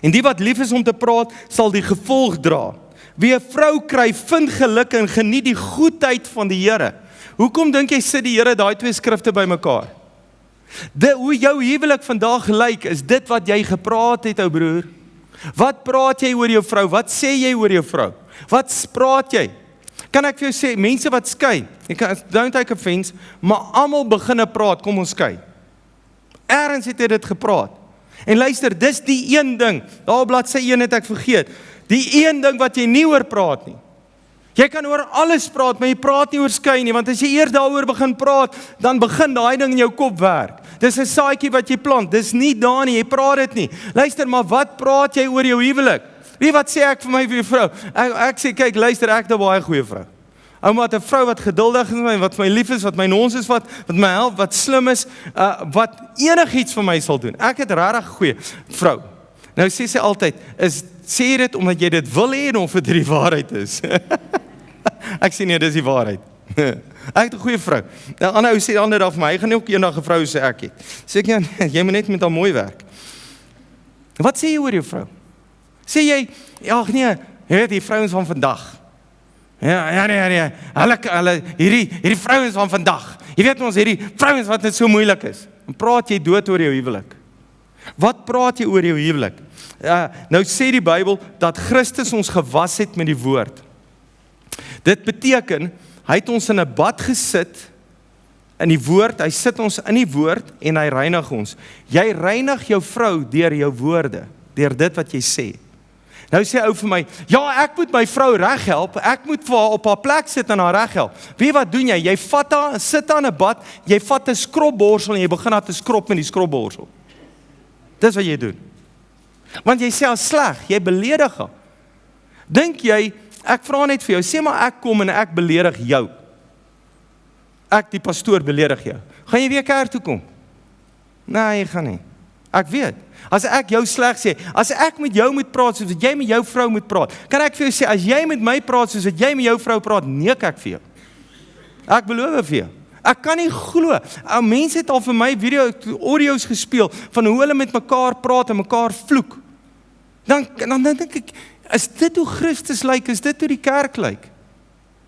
En die wat lief is om te praat, sal die gevolg dra. Wie 'n vrou kry, vind geluk en geniet die goedheid van die Here. Hoekom dink jy sit die Here daai twee skrifte bymekaar? Hoe jou huwelik vandag lyk, is dit wat jy gepraat het, ou broer. Wat praat jy oor jou vrou? Wat sê jy oor jou vrou? Wat praat jy? Kan ek vir jou sê, mense wat skei, don't take offense, maar almal begin praat, kom ons skei. Ergens het hy dit gepraat. En luister, dis die een ding, daar op bladsy 1 het ek vergeet, die een ding wat jy nie oor praat nie. Jy kan oor alles praat, maar jy praat nie oor skei nie, want as jy eers daaroor begin praat, dan begin daai ding in jou kop werk. Dis 'n saadjie wat jy plant, dis nie daar nie, jy praat dit nie. Luister, maar wat praat jy oor jou huwelik? Wie wat sê ek vir my vrou? Ek sê, kyk, luister, ek het 'n baie goeie vrou. Ouma het 'n vrou wat geduldig is, wat my lief is, wat my nons is, wat my help, wat slim is, wat enigiets vir my sal doen. Ek het regtig 'n goeie vrou. Nou sê sy altyd, sê jy dit omdat jy dit wil hê of dit die waarheid is? Ek sê nee, dis die waarheid. Ek het 'n goeie vrou. Die ander ou sê die ander dag vir my, hy gaan nie ook eendag 'n vrou sê ek het. Sê ek, ja, jy moet net met haar mooi werk. Wat sê jy oor jou vrou? Sê jy, ag nee, jy weet die vrouens van vandag. Ja, nee. Hulle hierdie vrouens van vandag. Jy weet ons hierdie vrouens wat net so moeilik is. Dan praat jy dood oor jou huwelik. Wat praat jy oor jou huwelik? Nou sê die Bybel dat Christus ons gewas het met die woord. Dit beteken, hy het ons in 'n bad gesit in die woord, hy sit ons in die woord en hy reinig ons. Jy reinig jou vrou deur jou woorde, deur dit wat jy sê. Nou sê ou vir my, ja, ek moet my vrou reghelp, ek moet vir haar op haar plek sit en haar reghelp. Weet wat doen jy? Jy vat haar, sit haar in 'n bad, jy vat 'n skropborsel en jy begin haar te skrob met die skropborsel. Dis wat jy doen. Want jy sê haar sleg, jy beledig haar. Dink jy, ek vra net vir jou, sê maar ek kom en ek beledig jou. Ek die pastoor beledig jou. Gaan jy weer kerk toe kom? Nee, jy gaan nie. Ek weet. As ek jou sleg sê, as ek met jou moet praat soos wat jy met jou vrou moet praat, kan ek vir jou sê, as jy met my praat soos wat jy met jou vrou praat, neek ek vir jou. Ek beloof vir jou. Ek kan nie glo. Mense het al vir my audio's gespeel van hoe hulle met mekaar praat en mekaar vloek. Dan dink ek, is dit hoe Christus lyk? Is dit hoe die kerk lyk?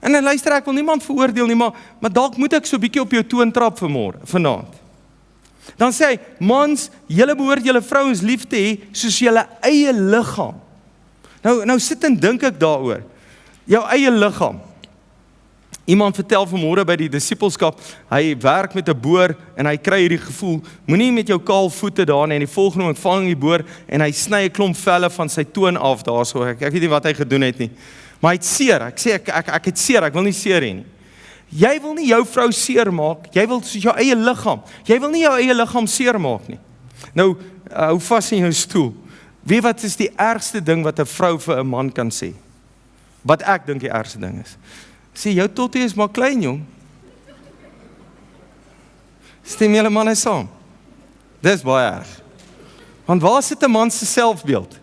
En dan luister, ek wil niemand veroordeel nie, maar dalk moet ek so 'n bietjie op jou toon trap vanaand. Dan sê hy, mans, julle behoort julle vrouens lief te hê soos julle eie liggaam. Nou sit en dink ek daaroor. Jou eie liggaam. Iemand vertel vanmôre by die disippelskap, hy werk met 'n boor en hy kry hierdie gevoel, moenie met jou kaal voete daar nie, en die volgende oomblik vang die boor en hy sny 'n klomp velle van sy toon af daarso. Ek weet nie wat hy gedoen het nie. Maar hy het seer. Ek sê ek het seer, ek wil nie seer hê nie. Jy wil nie jou vrou seer maak, jy wil soos jou eie liggaam. Jy wil nie jou eie liggaam seer maak nie. Nou, hou vas in jou stoel. Weet wat is die ergste ding wat 'n vrou vir 'n man kan sê? Wat ek dink die ergste ding is. Sê, jou tottie is maar klein, jong. Stem julle manne saam? Dis baie erg. Want waar sit 'n man se selfbeeld?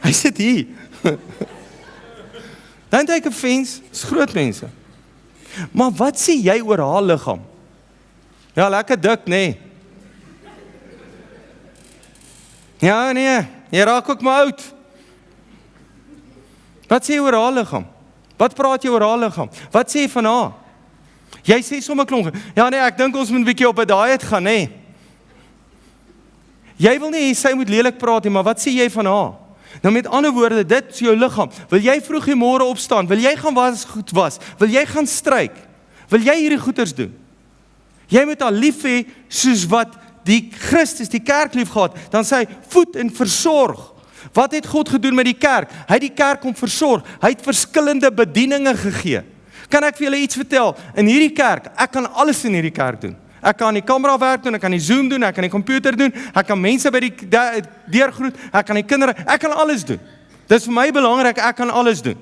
Hy sit hier. Don't take offense, is groot mense. Maar wat sê jy oor haar liggaam? Ja, lekker dik, nee. Ja, nee, jy raak ook maar oud. Wat sê jy oor haar liggaam? Wat praat jy oor haar liggaam? Wat sê jy van haar? Jy sê sommer klonk, ja nee, ek dink ons moet 'n bietjie op 'n diet gaan, nee. Jy wil nie hê sy moet lelik praat nie, maar wat sê jy van haar? Nou met ander woorde, dit is jou liggaam. Wil jy vroeg die môre opstaan? Wil jy gaan goed was? Wil jy gaan stryk? Wil jy hierdie goeders doen? Jy moet haar lief hê soos wat die Christus die kerk lief gehad. Dan sê hy, voed en versorg. Wat het God gedoen met die kerk? Hy het die kerk om versorg. Hy het verskillende bedieninge gegee. Kan ek vir julle iets vertel? In hierdie kerk, ek kan alles in hierdie kerk doen. Ek kan die kamera werk doen, ek kan die Zoom doen, ek kan die komputer doen, ek kan mense by die deur groet, ek kan die kinders, ek kan alles doen. Dis vir my belangrik, ek kan alles doen.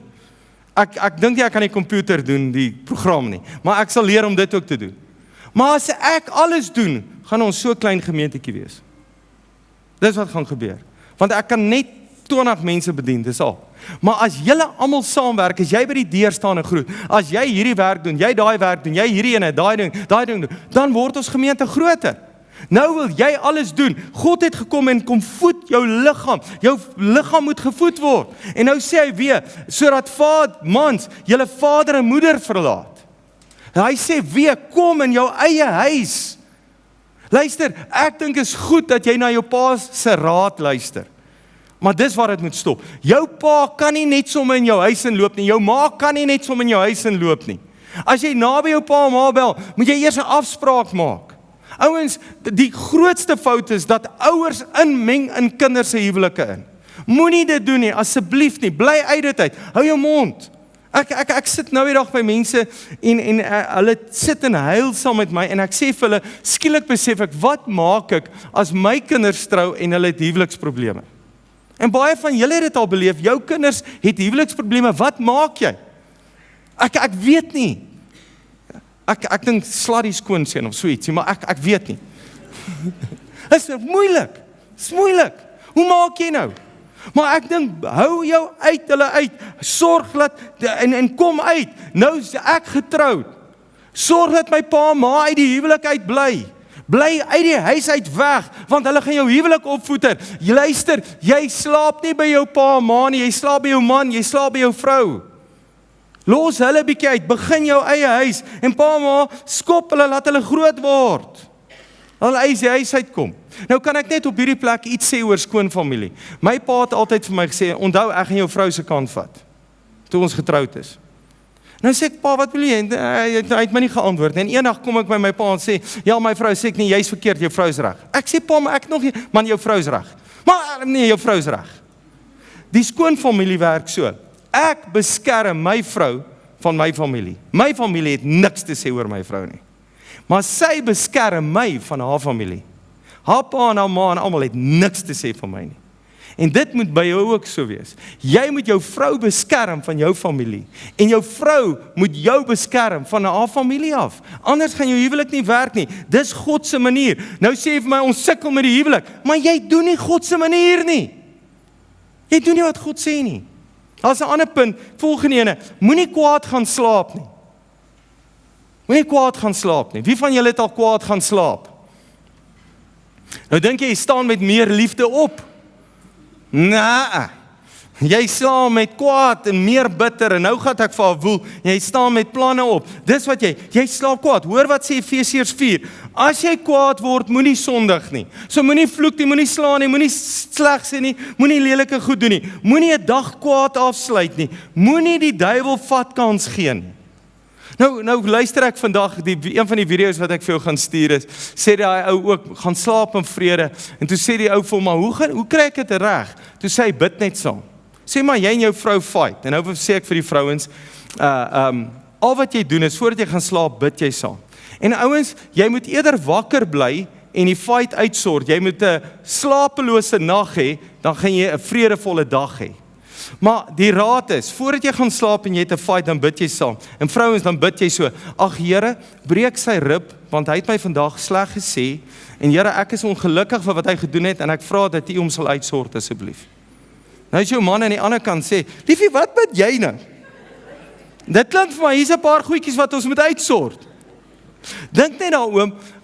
Ek dink nie ek kan die komputer doen, die program nie, maar ek sal leer om dit ook te doen. Maar as ek alles doen, gaan ons so klein gemeentetjie wees. Dis wat gaan gebeur. Want ek kan net 20 mense bedien, dis al. Maar as julle almal saamwerk, as jy by die deur staan en groet, as jy hierdie werk doen, jy daai werk doen, jy hierdie ene, daai ding doen, dan word ons gemeente groter. Nou wil jy alles doen. God het gekom en kom voed jou liggaam. Jou liggaam moet gevoed word. En nou sê hy weer, sodat mans, julle vader en moeder verlaat. Hy sê weer, kom in jou eie huis. Luister, ek dink is goed dat jy na jou pa se raad luister. Maar dis waar dit moet stop. Jou pa kan nie net sommer in jou huis inloop nie. Jou ma kan nie net sommer in jou huis inloop nie. As jy naby jou pa en ma bel, moet jy eers 'n afspraak maak. Ouens, die grootste fout is dat ouers inmeng in kinders se huwelike in. Moenie dit doen nie, asseblief nie. Bly uit dit uit. Hou jou mond. Ek sit nou die dag by mense en hulle sit en huil saam met my en ek sê vir hulle, skielik besef ek, wat maak ek as my kinders trou en hulle het huweliksprobleme? En baie van julle het dit al beleef, jou kinders het huweliksprobleme, wat maak jy? Ek weet nie. Ek dink sla die skoonseun of so ietsie, maar ek weet nie. Dit is moeilik. Hoe maak jy nou? Maar ek dink, hou jou uit, hulle uit, sorg dat, en kom uit, nou is ek getroud, sorg dat my pa en ma uit die huwelik uit bly uit die huis uit weg, want hulle gaan jou huwelik opvoeder. Jy luister, jy slaap nie by jou pa en ma nie, jy slaap by jou man, jy slaap by jou vrou. Los hulle bietjie uit, begin jou eie huis, en pa en ma, skop hulle, laat hulle groot word. Hulle uit die huis uitkom. Nou kan ek net op hierdie plek iets sê oor skoonfamilie. My pa het altyd vir my gesê, onthou, ek gaan jou vrou se kant vat, toe ons getroud is. Nou sê ek, pa, wat wil jy? Hy het my nie geantwoord. En eendag kom ek by my pa en sê, ja, my vrou sê ek nie, jy's verkeerd, jou vrou is reg. Ek sê, pa, maar ek nog nie, man, jou vrou is reg. Maar nee, jou vrou is reg. Die skoonfamilie werk so. Ek beskerm my vrou van my familie. My familie het niks te sê oor my vrou nie. Maar sy beskerm my van haar familie. Haar pa en haar ma en almal het niks te sê van my nie. En dit moet by jou ook so wees. Jy moet jou vrou beskerm van jou familie. En jou vrou moet jou beskerm van haar familie af. Anders gaan jou huwelik nie werk nie. Dis God se manier. Nou sê jy vir my, ons sukkel met die huwelik. Maar jy doen nie God se manier nie. Jy doen nie wat God sê nie. As 'n ander punt, volgende ene, moenie kwaad gaan slaap nie. Moenie kwaad gaan slaap nie. Wie van julle het al kwaad gaan slaap? Nou dink jy staan met meer liefde op? Nee, jy slaap met kwaad en meer bitter en nou gaan ek vir haar woel, jy staan met planne op. Dis wat jy slaap kwaad. Hoor wat sê Efesiërs 4. As jy kwaad word, moenie sondig nie. So moenie vloek nie, moenie slaan nie, moenie sleg sê nie, moenie lelike goed doen nie. Moenie 'n dag kwaad afsluit nie. Moenie die duiwel vatkans gee nie. Nou luister ek vandag, een van die video's wat ek vir jou gaan stuur is, sê die ou ook, gaan slaap in vrede, en toe sê die ou vir my, hoe kry ek dit reg? Toe sê hy, bid net saam. Sê maar, jy en jou vrou fight, en nou sê ek vir die vrouens, al wat jy doen is, voordat jy gaan slaap, bid jy saam. En ouens, jy moet eerder wakker bly, en die fight uitsort, jy moet 'n slapelose nag hê, dan gaan jy 'n vredevolle dag hê. Maar die raad is, voordat jy gaan slaap en jy het 'n fight, dan bid jy saam. En vrouens, dan bid jy so, ag Here, breek sy rib, want hy het my vandag sleg gesê, en Here, ek is ongelukkig vir wat hy gedoen het, en ek vra dat U hom sal uitsort asseblief. Nou is jou man aan die ander kant sê, liefie, wat bid jy nou? Dit klink vir my, hier's 'n paar goedjies wat ons moet uitsort. Dink net daar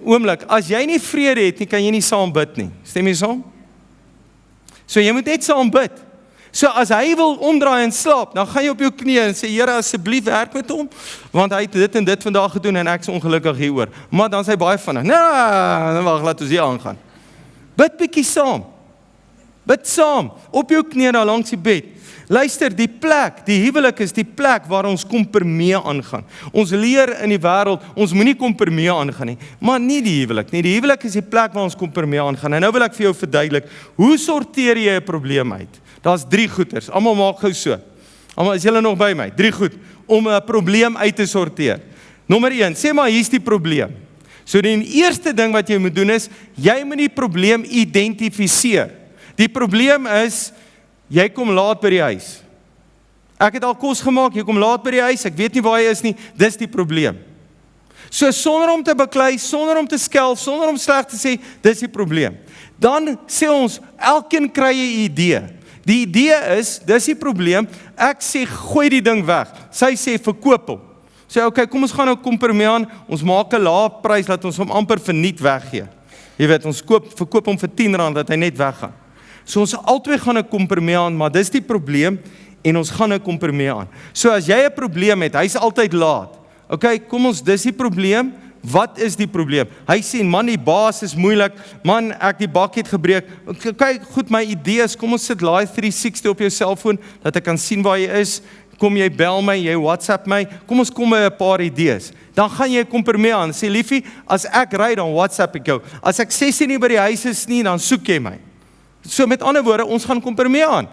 oomblik, as jy nie vrede het nie, kan jy nie saam bid nie. Stem jy saam? So jy moet net saam bid. So as hy wil omdraai en slaap, dan gaan jy op jou knieë en sê, Here, asseblief werk met hom, want hy het dit en dit vandag gedoen en ek is ongelukkig hieroor. Maar dan sê hy baie vinnig, nee, wag, laat ons hier aangaan. Bid bietjie saam. Bid saam, op jou knieë daar langs die bed. Luister, die plek, die huwelik is die plek waar ons kompromie aangaan. Ons leer in die wêreld, ons moenie kompromie aangaan nie, maar nie die huwelik nie. Die huwelik is die plek waar ons kompromie aangaan. En nou wil ek vir jou verduidelik, hoe sorteer jy 'n probleem uit? Daar's 3 goeters, almal maak gou so. Almal, is julle nog by my? 3 goed, om 'n probleem uit te sorteer. Nommer 1, sê maar hier's die probleem. So die eerste ding wat jy moet doen is, jy moet die probleem identifiseer. Die probleem is, jy kom laat by die huis. Ek het al kos gemaak, jy kom laat by die huis, ek weet nie waar jy is nie, dis die probleem. So sonder om te beklei, sonder om te skel, sonder om sleg te sê, dis die probleem. Dan sê ons, elkeen kry 'n idee. Die idee is, dis die probleem, ek sê, gooi die ding weg. Sy sê, verkoop hom. Sê, okay, kom ons gaan nou kompromie aan, ons maak 'n lae prys, laat ons hom amper verniet weggee. Jy weet, ons verkoop hom vir R10, dat hy net weggaan. So ons albei gaan 'n kompromie aan, maar dis die probleem, en ons gaan 'n kompromie aan. So as jy 'n probleem het, hy's altyd laat. Okay, kom ons, dis die probleem, wat is die probleem? Hy sê, man, die baas is moeilik, man, ek die bak het gebreek. Kyk, goed, my idees, kom ons sit Live 360 op jou selfoon, dat ek kan sien waar jy is, kom jy bel my, jy WhatsApp my, kom ons kom met 'n paar idees. Dan gaan jy 'n kompromie aan, sê, liefie, as ek ry, dan WhatsApp ek jou. As ek 6 nie by die huis is nie, dan soek jy my. So met ander woorde, ons gaan kompromie aan.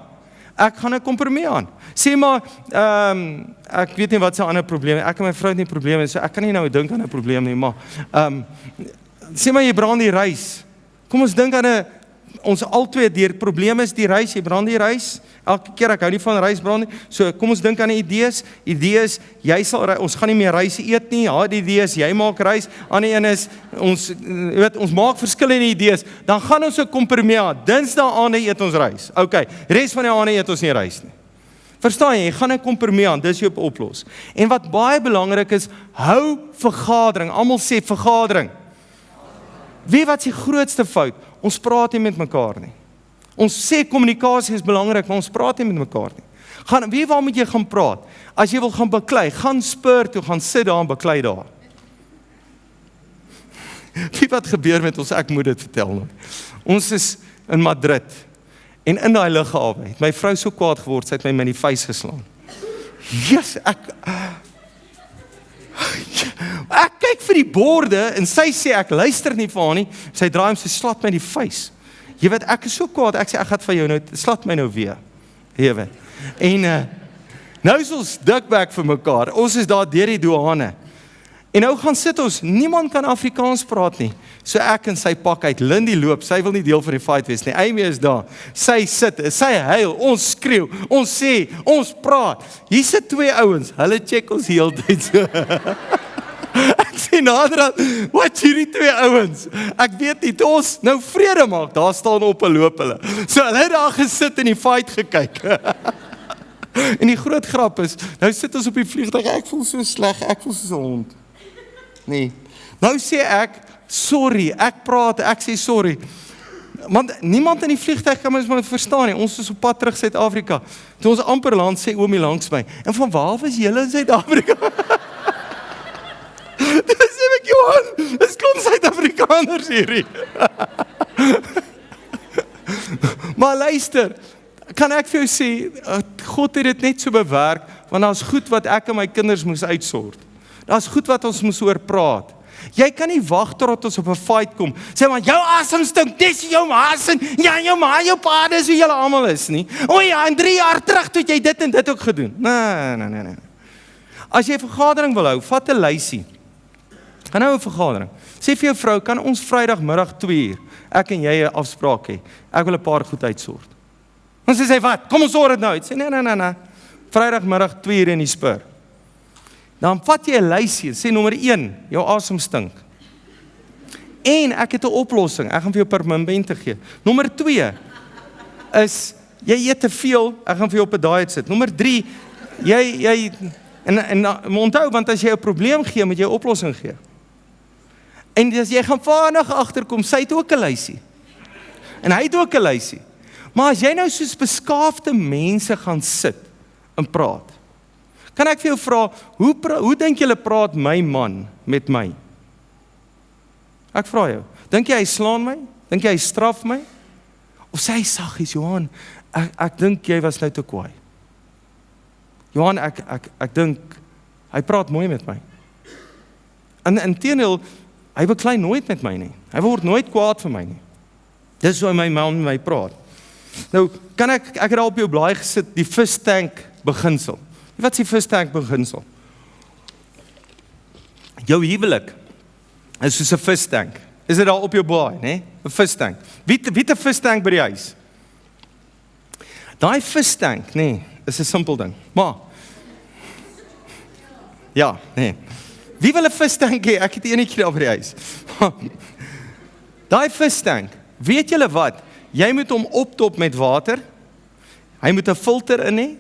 Ek gaan 'n kompromie aan. Sê maar, ek weet nie wat se ander probleme, ek en my vrou het nie probleme, so ek kan nie nou dink aan 'n probleem nie, maar, sê maar jy brand die rys. Kom ons dink aan ons albei deur probleem is die rys, jy brand die rys, elke keer ek hou nie van rys brand nie, so kom ons dink aan idees, jy sal, ons gaan nie meer rys eet nie, ja, die idees, jy maak rys, ander een is, ons maak verskillende idees, dan gaan ons 'n kompromie aan, Dinsdae aande eet ons rys, okay, res van die aande eet ons nie rys nie. Verstaan jy gaan 'n kompromie aan, dis jou oplos. En wat baie belangrik is, hou vergadering, almal sê vergadering. Wie wat is die grootste fout? Ons praat nie met mekaar nie. Ons sê kommunikasie is belangrik, maar ons praat nie met mekaar nie. Waar moet jy gaan praat? As jy wil gaan beklei, gaan Spur toe, gaan sit daar en beklei daar. Wie wat gebeur met ons, ek moet dit vertel nou. Ons is in Madrid, en in daai lughawe het my vrou so kwaad geword, sy het my in die vuis geslaan. Yes, ek kyk vir die borde, en sy sê, ek luister nie vir haar nie, sy draai hom, sy slat my in die vuis. Jy weet, ek is so kwaad, ek sê, ek gaan vir jou nou, slat my nou weer. Jy weet. En, nou is ons dikbek vir mekaar, ons is daar deur die douane. En nou gaan sit ons, niemand kan Afrikaans praat nie. So ek en sy pak uit, Lindy loop, sy wil nie deel van die fight wees nie, Amy is daar, sy sit, sy huil, ons skreeu, ons sê, ons praat. Hier sit 2 ouens, hulle check ons heeltyd so. Ek sê nader, wat hierdie 2 ouens? Ek weet nie, toe ons nou vrede maak, daar staan op en loop hulle. So hulle het daar gesit en die fight gekyk. En die groot grap is, nou sit ons op die vliegtuig, ek voel so sleg, ek voel so 'n hond. Nee, nou sê ek, sorry, ek praat, ek sê sorry. Want niemand in die vliegtuig kan ons maar verstaan nie, ons is op pad terug Suid-Afrika. Toe ons amper land, sê oomie langs my, en van waar was julle in Suid-Afrika? Dis sê ek, Johan, dis klomp Suid-Afrikaners hierdie. Maar luister, kan ek vir jou sê, God het dit net so bewerk, want daar's goed wat ek en my kinders moes uitsort. Daar's goed wat ons moes oor praat. Jy kan nie wag tot ons op 'n fight kom. Sê maar, jou asem stink, dis jou asem. Ja, jou ma, jou pa, dis hoe julle almal is nie. O ja, en 3 jaar terug toe jy dit en dit ook gedoen. Nee. As jy 'n vergadering wil hou, vat 'n lysie. Gaan nou 'n vergadering. Sê vir jou vrou, kan ons Vrydagmiddag 2 uur, ek en jy 'n afspraak hê. Ek wil 'n paar goed uitsort. En sy sê, wat? Kom ons sort dit nou uit. Sê, nee. Vrydagmiddag 2 uur in die Spur. Dan vat jy 'n lysie, sê nommer 1, jou asem stink. En ek het 'n oplossing, ek gaan vir jou permanente gee. Nommer 2 is, jy eet te veel, ek gaan vir jou op 'n diet sit. Nommer 3, en onthou, want as jy 'n probleem gee, moet jy 'n oplossing gee. En as jy gaan vinnig agterkom, sy het ook 'n lysie. En hy het ook 'n lysie. Maar as jy nou soos beskaafde mense gaan sit en praat, kan ek vir jou vra, hoe dink julle praat my man met my? Ek vra jou, dink jy hy slaan my? Dink jy hy straf my? Of sê hy saggies, Johan, ek dink jy was nou te kwaai. Johan, ek dink, hy praat mooi met my. En inteendeel, hy beklei nooit met my nie. Hy word nooit kwaad vir my nie. Dis hoe my man met my praat. Nou, kan ek het al op jou blaai gesit, die fish tank beginsel. Wat is die fish tank beginsel? Jou huwelik is soos 'n fish tank. Is dit al op jou blaai, né? 'n fish tank. Wie het 'n fish tank by die huis? Daai fish tank, nee, is 'n simpel ding. Maar ja, nee. Wie wil 'n fish tank hê? Ek het eenetjie daar by die huis. Daai fish tank, weet julle wat? Jy moet hom optop met water. Hy moet 'n filter in hê.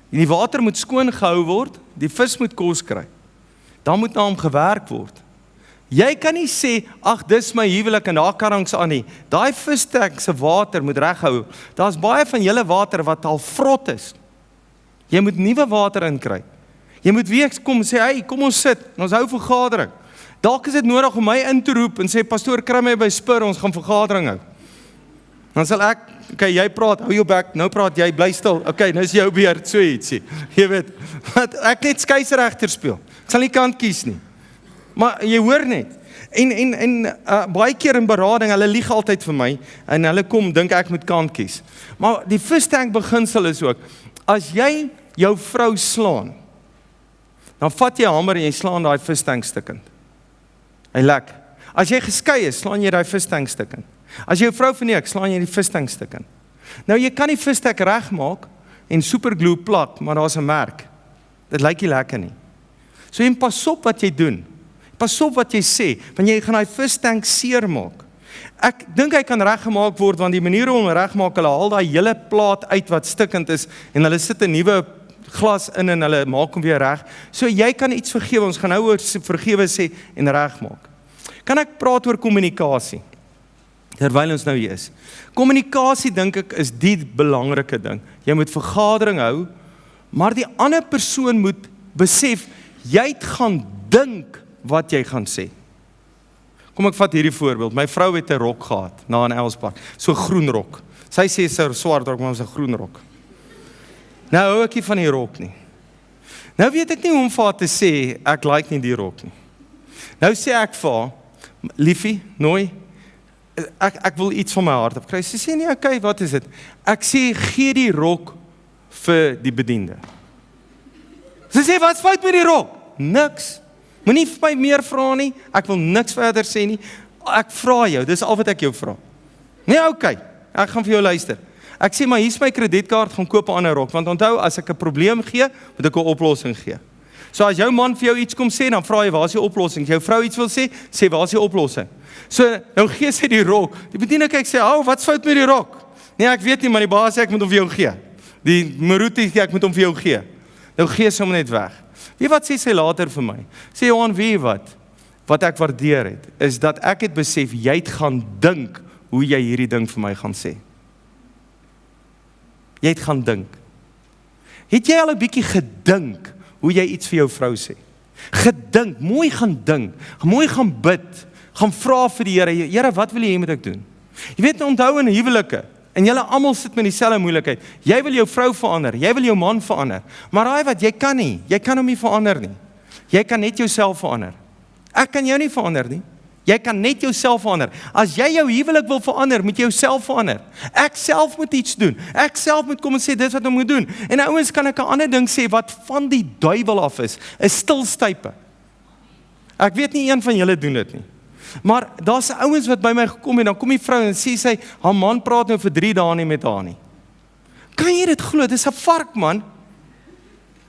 Die water moet skoon gehou word. Die vis moet kos kry. Dan moet na hom gewerk word. Jy kan nie sê, ag, dis my huwelik en daar kan ons aan nie. Daai fish tank se water moet reghou. Daar's baie van julle water wat al vrot is. Jy moet nuwe water inkry. Jy moet weer kom en sê, hey, kom ons sit, ons hou vergadering. Dalk is dit nodig om my in te roep en sê, pastoor, kry my by Spur, ons gaan vergadering hou. Dan sal ek, okay, jy praat, hou jou bek, nou praat jy, bly stil. Okay, nou is jou beurt, so ietsie. Jy weet, wat ek net skeieregter speel. Ek sal nie kant kies nie. Maar jy hoor net. En baie keer in berading, hulle lieg altyd vir my en hulle kom dink ek moet kant kies. Maar die fish tank beginsel is ook, as jy jou vrou slaan, dan vat jy 'n hamer en jy slaan daai fish tank stukkend. Hy lek. As jy geskei is, slaan jy daai fish tank stukkend. As jy jou vrou verneek, slaan jy die fish tank stukkend. Nou jy kan die fish tank regmaak en superglue plak, maar daar's 'n merk. Dit lyk nie lekker nie. So jy pas op wat jy doen. Pas op wat jy sê, want jy gaan daai fish tank seermaak. Ek dink hy kan reggemaak word, want die manier om regmaak, hulle haal daai hele plaat uit wat stikkend is, en hulle sit 'n nuwe glas in en hulle maak hom weer reg. So jy kan iets vergewe, ons gaan nou oor vergewe sê en regmaak. Kan ek praat oor kommunikasie? Terwyl ons nou hier is. Kommunikasie dink ek is die belangrike ding. Jy moet vergadering hou, maar die ander persoon moet besef, jy het gaan dink wat jy gaan sê. Kom ek vat hierdie voorbeeld. My vrou het 'n rok gehad na in Elspark, so groen rok. Sy sê sy het 'n swart rok, maar ons 'n groen rok. Nou hou ek nie van die rok nie. Nou weet ek nie hoe om vir haar te sê, ek like nie die rok nie. Nou sê ek vir haar, liefie, nooi, ek wil iets van my hart op kry. Sy sê nie, okay, wat is dit? Ek sê, gee die rok vir die bediende. Sy sê, wat is fout met die rok? Niks. Moenie vir my meer vra nie, ek wil niks verder sê nie. Ek vra jou, dis al wat ek jou vra. Nee, okay, ek gaan vir jou luister. Ek sê, maar hier is my kredietkaart, gaan koop 'n ander rok, want onthou, as ek 'n probleem gee, moet ek 'n oplossing gee. So as jou man vir jou iets kom sê, dan vra jy, waar is die oplossing? As jou vrou iets wil sê, waar is die oplossing? So, nou gee sy die rok. Die bediening kyk sê, wat fout met die rok? Nee, ek weet nie, maar die baas sê, ek moet hom vir jou gee. Die Maruti, ek moet hom vir jou gee. Nou gee sy hom net weg. Weet wat sê sy later vir my? Sê, Johan, weet wat ek waardeer het, is dat ek het besef, jy het gaan dink, hoe jy hierdie ding vir my gaan sê. Jy het gaan dink. Het jy al 'n bietjie gedink, hoe jy iets vir jou vrou sê? Gedink, mooi gaan dink, mooi gaan bid, gaan vra vir die Here, Here, wat wil jy moet ek doen? Jy weet, onthou in huwelike, en julle almal sit met dieselfde moeilikheid, jy wil jou vrou verander, jy wil jou man verander, maar raai wat, jy kan hom nie verander nie. Jy kan net jouself verander. Ek kan jou nie verander nie. Jy kan net jouself verander. As jy jou huwelik wil verander, moet jy jouself verander. Ek self moet iets doen. Ek self moet kom en sê, dit wat ek moet doen. En ouens, kan ek 'n ander ding sê, wat van die duiwel af is stilstype. Ek weet nie een van julle doen dit nie. Maar daar's ouens wat by my gekom en dan kom die vrou en sê sy, haar man praat nou vir 3 dae nie met haar nie. Kan jy dit glo? Dis 'n vark man.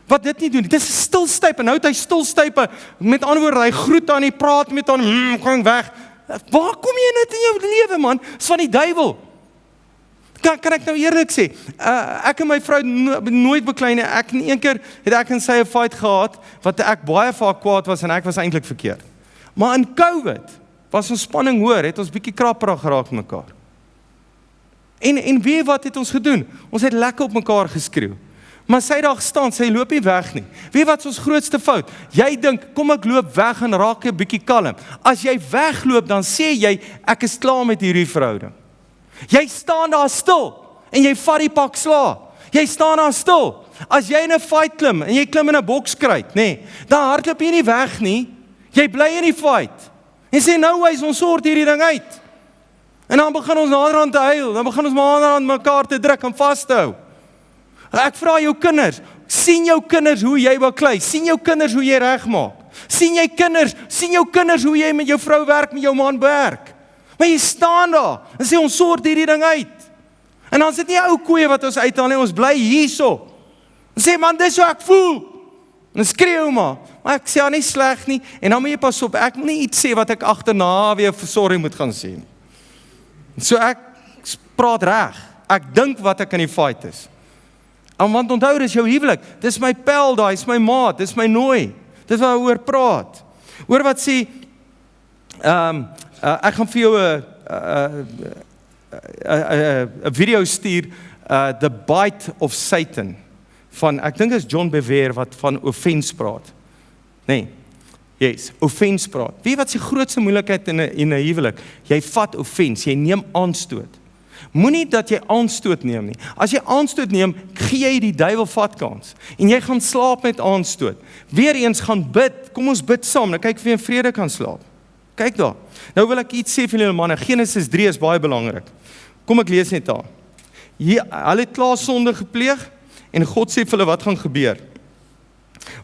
Wat dit nie doen, dit is 'n stilstype, en nou het hy stilstype, met ander woorde, hy groet aan, hy praat met aan, gaan weg. Waar kom jy net in jou lewe man? Dis van die duiwel. Kan ek nou eerlik sê, ek en my vrou nooit beklei nie, ek een keer het ek en sy 'n fight gehad, wat ek baie vaak kwaad was, en ek was eintlik verkeerd. Maar in COVID, was ons spanning hoor, het ons bietjie krapperig geraak met mekaar. En weet wat het ons gedoen? Ons het lekker op mekaar geskreeu. Maar sy daar staan, sy loop nie weg nie. Weet wat is ons grootste fout? Jy dink, kom ek loop weg en raak 'n bietjie kalm. As jy wegloop, dan sê jy, ek is klaar met hierdie verhouding. Jy staan daar stil, en jy vat die pak sla. Jy staan daar stil. As jy in 'n fight klim, en jy klim in 'n bokskruit, dan hardloop jy nie weg nie. Jy bly in die fight. En sê, nou wys, ons sort hierdie ding uit. En dan begin ons naderhand te huil, dan begin ons naderhand mekaar te druk en vas te hou. Ek vra jou kinders, sien jou kinders hoe jy baklei, sien jou kinders hoe jy regmaak, sien jou kinders hoe jy met jou vrou werk, met jou man werk. Maar jy staan daar, en sê ons sort hierdie ding uit. En dan is dit nie ou koeie wat ons uithaal nie, ons bly hierso. En sê, man, dis hoe ek voel. En skreeu maar ek sê, nie sleg nie, en dan moet jy pas op, ek moet nie iets sê wat ek agterna weer sorry moet gaan sê nie. So ek praat reg, ek dink wat ek in die fight is. Want onthou, dis jou huwelik, dis my pel daai, dis my maat, dis my nooi, dis wat ek oor praat. Hoor wat sê, ek gaan vir jou 'n video stuur, The Bite of Satan, van, ek dink is John Bevere, wat van offense praat. Offense praat. Weet wat is die grootste moeilikheid in 'n huwelik? Jy vat offense, jy neem aanstoot. Moenie dat jy aanstoot neem nie. As jy aanstoot neem, gee jy die duiwel vatkans. En jy gaan slaap met aanstoot. Weereens gaan bid, kom ons bid saam, dan kyk of jy in vrede kan slaap. Kyk daar. Nou wil ek iets sê vir julle manne, Genesis 3 is baie belangrik. Kom ek lees net daar. Hulle het klaar sonde gepleeg, en God sê vir hulle wat gaan gebeur.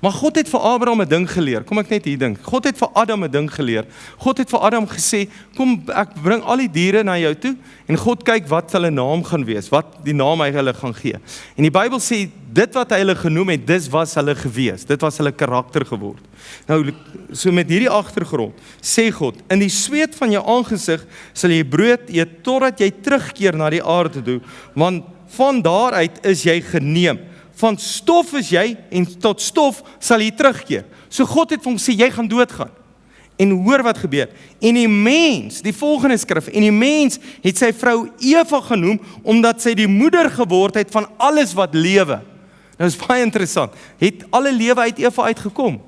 Maar God het vir Abraham 'n ding geleer, kom ek net hier dink, God het vir Adam 'n ding geleer, God het vir Adam gesê, kom ek bring al die diere na jou toe, en God kyk wat hulle naam gaan wees, wat die naam hy hulle gaan gee. En die Bybel sê, dit wat hy hulle genoem het, dis was hulle gewees, dit was hulle karakter geword. Nou, so met hierdie agtergrond, sê God, in die sweet van jou aangesig, sal jy brood eet, totdat jy terugkeer na die aarde toe, want van daaruit is jy geneem. Van stof is jy, en tot stof sal jy terugkeer. So God het vir hom sê, jy gaan doodgaan. En hoor wat gebeur. En die mens, die volgende skrif, en die mens het sy vrou Eva genoem, omdat sy die moeder geword het van alles wat lewe. Nou is baie interessant. Het alle lewe uit Eva uitgekom?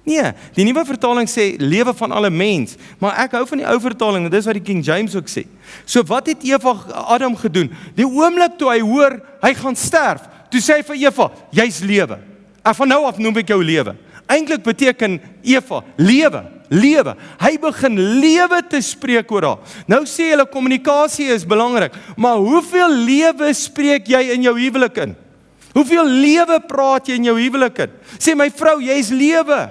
Nee, die nuwe vertaling sê, lewe van alle mens. Maar ek hou van die ou vertaling, en dis wat die King James ook sê. So wat het Eva Adam gedoen? Die oomblik toe hy hoor, hy gaan sterf, toe sê hy vir Eva, jy's lewe. Van nou af noem ek jou lewe. Eintlik beteken Eva, lewe. Hy begin lewe te spreek oor haar. Nou sê hulle, kommunikasie is belangrik, maar hoeveel lewe spreek jy in jou huwelik in? Hoeveel lewe praat jy in jou huwelik in? Sê my vrou, jy's lewe.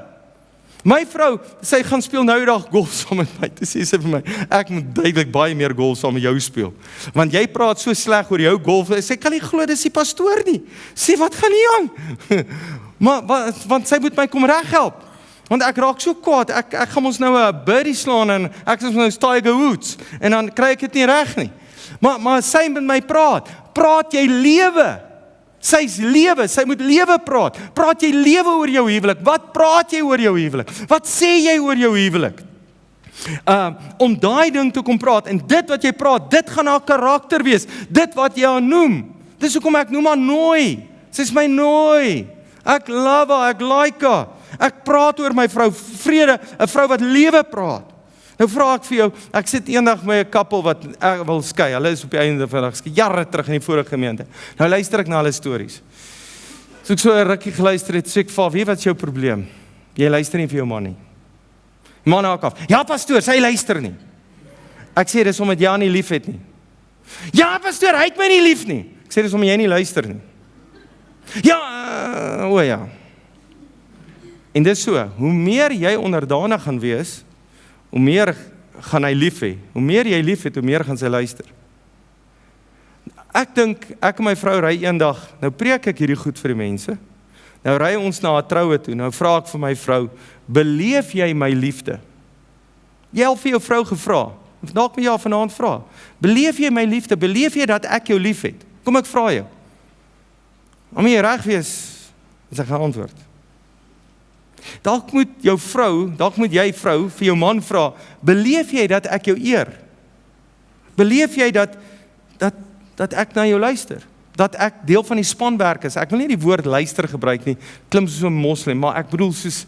My vrou, sy gaan speel nou die dag golf saam met my. Toe sê sy vir my, ek moet duidelik baie meer golf saam met jou speel. Want jy praat so sleg oor jou golf. Sy kan nie glo, dis die pastoor nie. Sê, wat gaan nie aan? Maar, want sy moet my kom reghelp. Want ek raak so kwaad, ek gaan ons nou 'n birdie slaan, en ek is nou Tiger Woods, en dan kry ek dit nie reg nie. Maar sy met my praat jy lewe. Sy's lewe, sy moet lewe praat. Praat jy lewe oor jou huwelik? Wat praat jy oor jou huwelik? Wat sê jy oor jou huwelik? Om daai ding te kom praat, en dit wat jy praat, dit gaan haar karakter wees, dit wat jy haar noem. Dis hoekom ek noem haar nooi. Sy's my nooi. Ek love haar, ek like haar. Ek praat oor my vrou, vrede, 'n vrou wat lewe praat. Nou vra ek vir jou, ek sit eendag met 'n koppel wat wil skei, hulle is op die einde van die dag skei, jare terug in die vorige gemeente. Nou luister ek na hulle stories. So ek so 'n rukkie geluister het, sê ek vir, weet wat is jou probleem? Jy luister nie vir jou man nie. Man haak af, ja pastoor, sy luister nie. Ek sê, dis omdat jy nie lief het nie. Ja pastoor, hy het my nie lief nie. Ek sê, dis omdat jy nie luister nie. Ja, ja. En dis so, hoe meer jy onderdanig gaan wees, hoe meer gaan hy lief hê. Hoe meer jy lief het, hoe meer gaan sy luister. Ek dink, ek en my vrou ry eendag, nou preek ek hierdie goed vir die mense, nou ry ons na 'n troue toe, nou vra ek vir my vrou, beleef jy my liefde? Jy al vir jou vrou gevra, of dalk moet jy haar vanaand vra, beleef jy my liefde, beleef jy dat ek jou lief het? Kom ek vra jou. Om jy reg wees, as ek gaan antwoord. Dalk moet jou vrou, dalk moet jy vrou vir jou man vra, beleef jy dat ek jou eer? Beleef jy dat ek na jou luister? Dat ek deel van die spanwerk is? Ek wil nie die woord luister gebruik nie, klim soos 'n moslim, maar ek bedoel soos,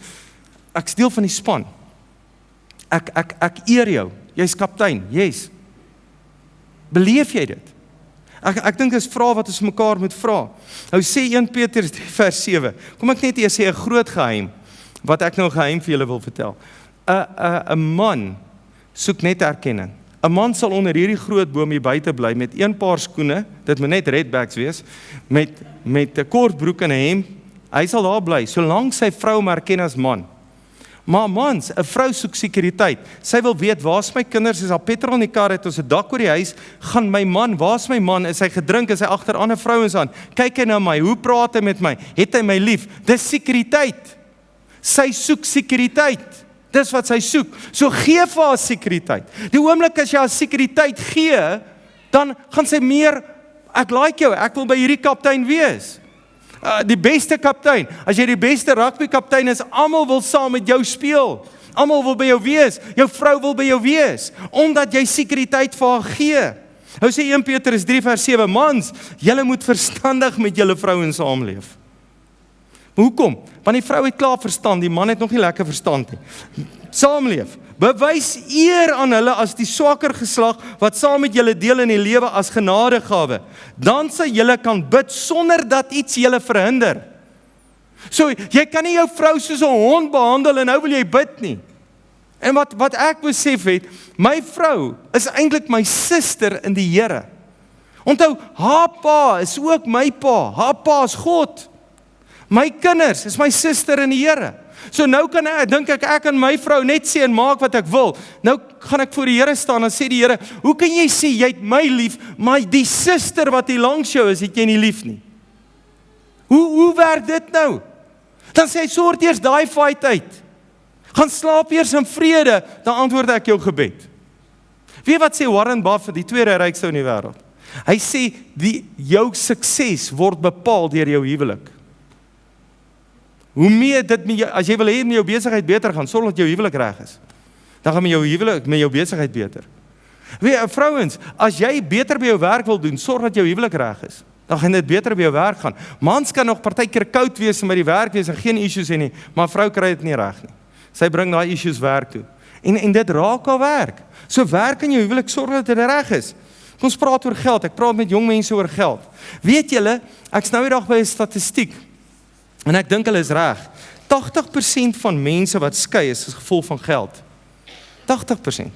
ek is deel van die span. Ek eer jou, jy's kaptein, yes. Beleef jy dit? Ek dink dis vrae wat ons mekaar moet vra. Nou sê 1 Petrus 3 vers 7, kom ek net eers sê 'n groot geheim, wat ek nou geheim vir julle wil vertel. 'n man soek net erkenning. 'n man sal onder hierdie groot boom hier buite bly met 1 paar skoene, dit moet net redbacks wees, met 'n kort broek en 'n hemp. Hy sal daar bly, solank sy vrou hom erken as man. Maar mans, 'n vrou soek sekuriteit. Sy wil weet, waar's my kinders, is daar petrol in die kar, het ons 'n dak oor die huis, gaan my man, waar's my man, is hy gedrink, is hy agter ander vrouens aan, kyk hy na my, hoe praat hy met my, het hy my lief, dis sekuriteit. Sy soek sekuriteit, dis wat sy soek, so gee vir haar sekuriteit. Die oomblik as jy haar sekuriteit gee, dan gaan sy meer, ek like jou, ek wil by hierdie kaptein wees. Die beste kaptein, as jy die beste rugby kaptein is, almal wil saam met jou speel, almal wil by jou wees, jou vrou wil by jou wees, omdat jy sekuriteit vir haar gee. Nou sê 1 Petrus 3 vers 7, mans, julle moet verstandig met julle vrouens saamleef. Maar hoekom? Want die vrou het klaar verstand, die man het nog nie lekker verstand nie. Saamleef, bewys eer aan hulle as die swakker geslag, wat saam met julle deel in die lewe as genadegawe. Dan sal julle kan bid, sonder dat iets julle verhinder. So, jy kan nie jou vrou soos 'n hond behandel, en nou wil jy bid nie. En wat ek besef het, my vrou is eintlik my suster in die Here. Onthou, haar pa is ook my pa, haar pa is God. My kinders is my suster in die Here. So nou kan dink ek en my vrou net sê en maak wat ek wil. Nou gaan ek voor die Here staan en sê die Here, hoe kan jy sê, jy het my lief, maar die suster wat hier langs jou is, het jy nie lief nie? Hoe werk dit nou? Dan sê hy, sort eers daai fight uit. Gaan slaap eers in vrede, dan antwoord ek jou gebed. Weet wat sê Warren Buffett, die tweede rykste in die wêreld? Hy sê, jou sukses word bepaal deur jou huwelik. Hoe meer as jy wil hê met jou besigheid beter gaan, sorg dat jou huwelik reg is. Dan gaan met jou huwelik, met jou besigheid beter. Weet, vrouens, as jy beter by jou werk wil doen, sorg dat jou huwelik reg is. Dan gaan dit beter by jou werk gaan. Mans kan nog partykeer koud wees en by die werk wees en geen issues hê nie, maar vrou kry dit nie reg nie. Sy bring daai issues werk toe. En dit raak haar werk. So werk in jou huwelik, sorg dat dit reg is. Kom ons praat oor geld. Ek praat met jong mense oor geld. Weet julle, ek's nou eendag by 'n statistiek. En ek dink hulle is reg. 80% van mense wat skei is as gevolg van geld. 80%.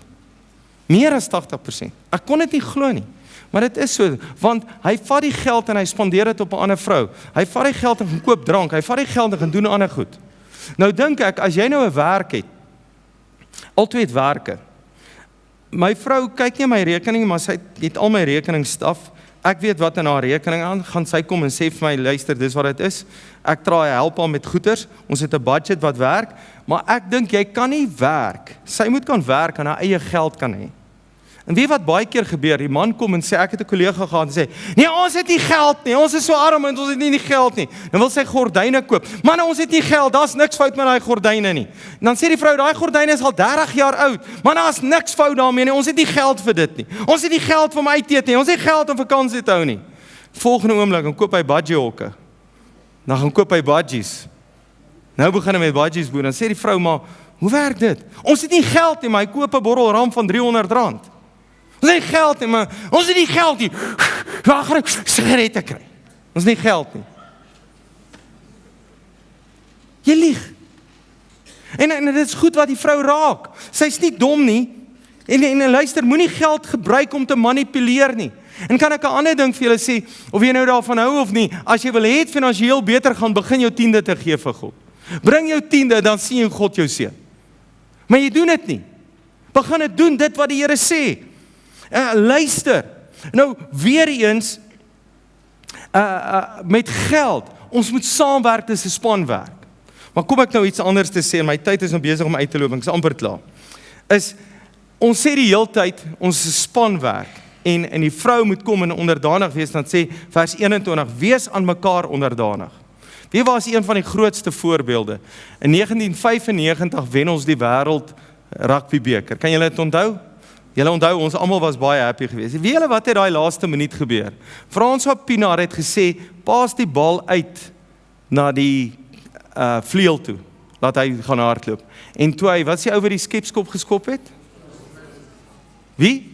Meer as 80%. Ek kon dit nie glo nie. Maar dit is so, want hy vat die geld en hy spandeer dit op 'n ander vrou. Hy vat die geld en gaan koop drank. Hy vat die geld en gaan doen ander goed. Nou dink ek, as jy nou 'n werk het, altyd het werke. My vrou kyk nie my rekening, maar sy het al my rekeningsstaf. Ek weet wat in haar rekening aan, gaan sy kom en sê vir my, luister, dis wat dit is. Ek traai help haar met goeders, ons het 'n budget wat werk, maar ek dink jy kan nie werk. Sy moet kan werk en haar eie geld kan hê. En weet wat baie keer gebeur, die man kom en sê, ek het 'n kollega gehad en sê, nee, ons het nie geld nie, ons is so arm en ons het nie geld nie. Dan wil sy gordyne koop. Man, ons het nie geld, daar's niks fout met daai gordyne nie. En dan sê die vrou, daai gordyne is al 30 jaar oud. Man, daar's niks fout daarmee nie, ons het nie geld vir dit nie. Ons het nie geld vir my uit eet nie, ons het geld om vakansie te hou nie. Volgende oomblik, dan koop hy budgiehokke. Dan gaan koop hy budgies. Nou begin hy met budgies boer, dan sê die vrou, maar, hoe werk dit? Ons het nie geld nie, maar hy koop 'n bottel ram van R300. Ons het nie geld nie, maar ons het nie geld nie. Waar gaan ek sigarette kry? Ons het nie geld nie. Jy lieg. En dit is goed wat die vrou raak. Sy's nie dom nie. En luister, moenie geld gebruik om te manipuleer nie. En kan ek 'n ander ding vir julle sê, of jy nou daarvan hou of nie, as jy wil hê finansiëel beter gaan, begin jou 10de te gee vir God. Bring jou 10de, dan sien jy God jou seën. Maar jy doen dit nie. Begin dit doen, dit wat die Here sê. Luister. Nou, weer eens, met geld, ons moet saamwerk, dis 'n spanwerk. Maar kom ek nou iets anders te sê, en my tyd is nou besig om uit te loop, ek is amper klaar. Ons sê die hele tyd, ons is spanwerk, en die vrou moet kom en onderdanig wees, dan sê vers 21, wees aan mekaar onderdanig. Dit was een van die grootste voorbeelde. In 1995 wen ons die wêreld rugbybeker. Kan julle dit onthou? Julle onthou, ons almal was baie happy geweest. Weet julle wat het daai laaste minuut gebeur? François Pinaar het gesê, pas die bal uit na die vleuel toe, laat hy gaan hardloop. En toe hy, wat is die ou wat die skepskop geskop het? Wie?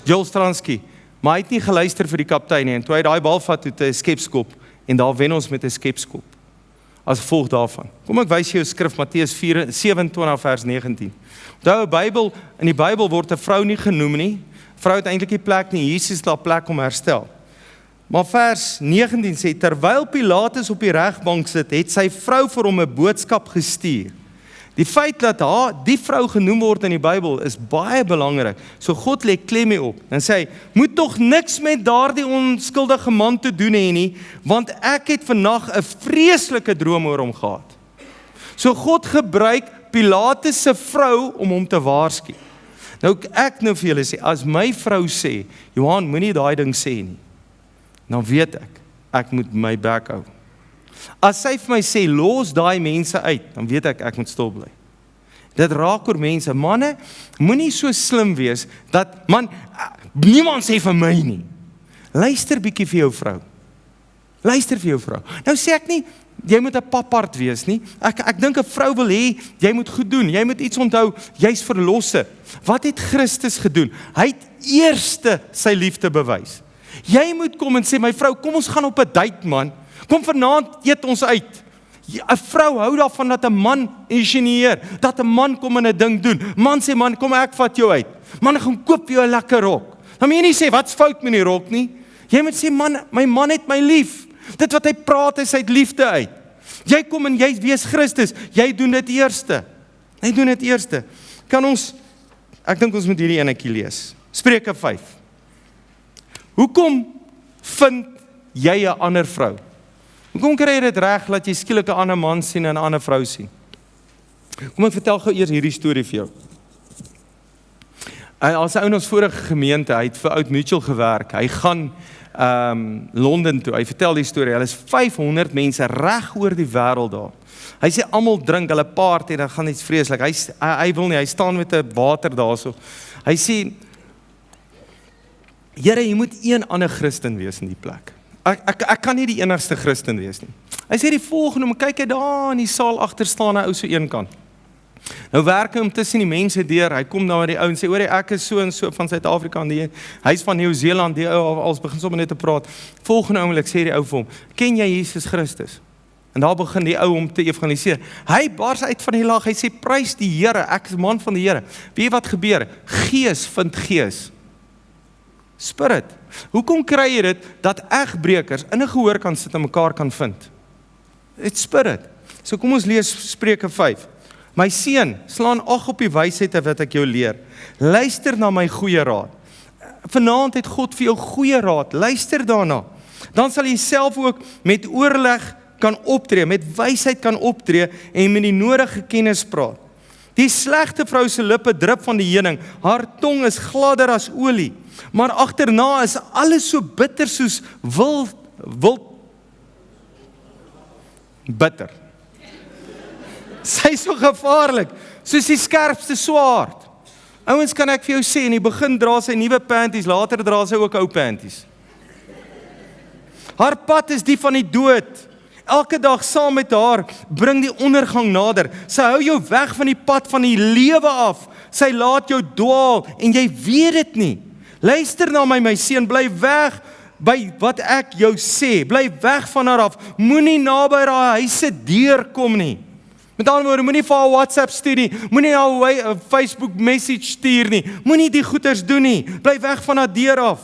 Joel Stransky. Maar hy het nie geluister vir die kaptein nie, en toe hy daai bal vat toe 'n skepskop, en daar wen ons met 'n skepskop. As gevolg daarvan. Kom ek wys jou skrif, Matteus 27 vers 19. Onthou, in die Bybel word 'n vrou nie genoem nie. Vrou het eintlik nie plek nie, Jesus het daar plek om herstel. Maar vers 19 sê, terwyl Pilatus op die regbank sit, het sy vrou vir hom 'n boodskap gestuur. Die feit dat die vrou genoem word in die Bybel is baie belangrik. So God lê klem hierop en sê, moet tog niks met daardie onskuldige man te doen hê nie, want ek het vannag 'n vreeslike droom oor hom gehad. So God gebruik Pilatus se vrou om hom te waarsku. Nou ek nou vir julle sê, as my vrou sê, Johan, moenie daai ding sê nie, dan weet ek moet my bek hou. As sy vir my sê, los daai mense uit, dan weet ek moet stil bly. Dit raak oor mense. Manne, moenie so slim wees, dat, niemand sê vir my nie. Luister bietjie vir jou vrou. Luister vir jou vrou. Nou sê ek nie, jy moet 'n papart wees nie. Ek dink 'n vrou wil hê, jy moet goed doen. Jy moet iets onthou, jy's verlosser. Wat het Christus gedoen? Hy het eerste sy liefde bewys. Jy moet kom en sê, my vrou, kom ons gaan op 'n date, man. Kom vanaand eet ons uit. 'n vrou hou daarvan dat 'n man insinieer, dat 'n man kom en 'n ding doen. Man sê, man, kom ek vat jou uit. Man, gaan koop jou 'n lekker rok. Dan moet jy nie sê, wat's fout met die rok nie? Jy moet sê, man, my man het my lief. Dit wat hy praat is uit liefde uit. Jy kom en jy wees Christus. Jy doen dit eerste. Hy doen dit eerste. Ek dink ons moet hierdie enetjie lees. Spreuke 5. Hoekom vind jy 'n ander vrou? Hoekom kry jy dit reg, dat jy skielik 'n ander man sien en 'n ander vrou sien? Kom ek vertel gou eers hierdie storie vir jou. As 'n ou in ons vorige gemeente, hy het vir Oud Mutual gewerk, hy gaan Londen toe, hy vertel die storie, hulle is 500 mense reg oor die wêreld daar. Hy sê, almal drink, hulle party, dan gaan iets vreeslik, hy wil nie, hy staan met 'n water daarso. Hy sê, Here, jy moet een ander Christen wees in die plek. Ek kan nie die enigste Christen wees nie. Hy sê die volgende, maar kyk hy daar in die saal agter staan 'n ou so een kant. Nou werk hy om tussen die mense deur, hy kom daar met die ou en sê, hoor ek is so en so van Suid-Afrika, hy is van Nieu-Seeland, die ou als begin sommer net te praat. Volgende oomblik sê die ou vir hom, ken jy Jesus Christus? En daar begin die ou om te evangeliseer. Hy bars uit van die lag, hy sê, prys die Here, ek is man van die Here. Weet jy wat gebeur? Gees vind gees. Spirit. Hoekom kry jy dit, dat egbrekers in 'n gehoor kan sit en mekaar kan vind? It's spirit. So kom ons lees Spreuke 5. My seun, slaan ag op die wysheid wat ek jou leer. Luister na my goeie raad. Vanaand het God vir jou goeie raad. Luister daarna. Dan sal jy self ook met oorleg kan optree, met wysheid kan optree en met die nodige kennis praat. Die slegte vrou se lippe drup van die heuning. Haar tong is gladder as olie. Maar agterna is alles so bitter soos wild bitter. Sy is so gevaarlik, soos die skerpste swaard. Ouens, kan ek vir jou sê, in die begin dra sy nuwe panties, later dra sy ook ou panties. Haar pad is die van die dood. Elke dag saam met haar bring die ondergang nader. Sy hou jou weg van die pad van die lewe af. Sy laat jou dwaal en jy weet dit nie. Luister na my seun, bly weg by wat ek jou sê. Bly weg van haar af. Moenie naby haar huise deurkom nie. Met ander woorde, moenie vir haar WhatsApp stuur nie. Moenie haar Facebook message stuur nie. Moenie die goeters doen nie. Bly weg van haar deur af.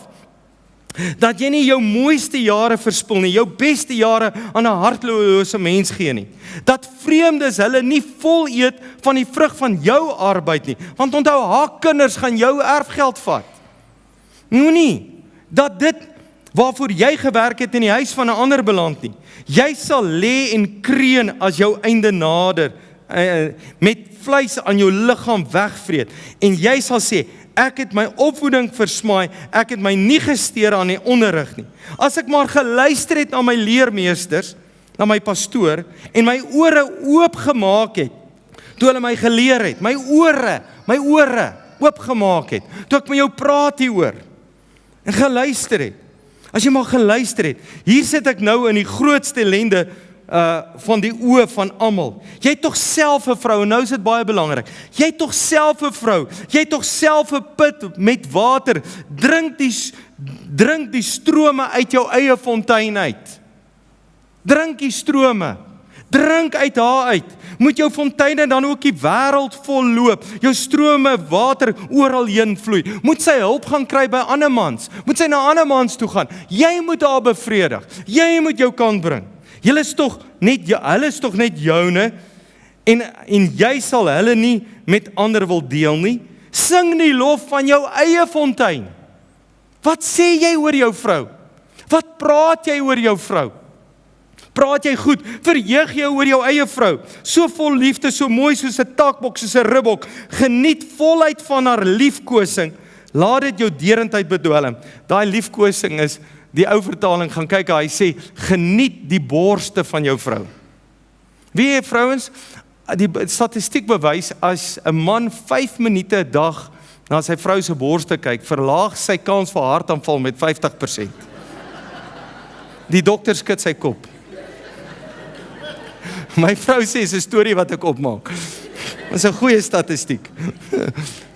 Dat jy nie jou mooiste jare verspil nie, jou beste jare aan 'n hartlose mens gee nie. Dat vreemdes hulle nie vol eet van die vrug van jou arbeid nie, want onthou, haar kinders gaan jou erfgeld vat. Moenie dat dit waarvoor jy gewerk het in die huis van 'n ander beland nie. Jy sal lê en kreun as jou einde nader, met vleis aan jou liggaam wegvreet, en jy sal sê, ek het my opvoeding versmaai, ek het my nie gesteer aan die onderrig nie. As ek maar geluister het na my leermeesters, na my pastoor, en my ore oopgemaak het, toe hulle my geleer het, my ore oopgemaak het, toe ek met jou praat hieroor, en geluister het. As jy maar geluister het, hier sit ek nou in die grootste ellende van die oë van almal. Jy het tog self 'n vrou, en nou is dit baie belangrik. Jy het tog self 'n vrou, jy het tog self 'n put met water. Drink die strome uit jou eie fontein uit. Drink die strome. Drink uit haar uit. Moet jou fonteine dan ook die wêreld vol loop. Jou strome water oral heen vloei. Moet sy hulp gaan kry by ander mans. Moet sy na ander mans toe gaan. Jy moet haar bevredig. Jy moet jou kant bring. Hulle is tog net joune, en jy sal hulle nie met ander wil deel nie. Sing die lof van jou eie fontein. Wat sê jy oor jou vrou? Wat praat jy oor jou vrou? Praat jy goed? Verheug jy oor jou eie vrou? So vol liefde, so mooi soos 'n takbok, soos 'n ribbok. Geniet voluit van haar liefkosing. Laat dit jou deurentyd bedwelm. Daai liefkosing is, die ou vertaling gaan kyk, hy sê, geniet die borste van jou vrou. Wie jy vrouens, die statistiek bewys, as 'n man 5 minute 'n dag na sy vrou se borste kyk, verlaag sy kans vir hartaanval met 50%. Die dokter skud sy kop. My vrou sê, is 'n storie wat ek opmaak. Dit is 'n goeie statistiek.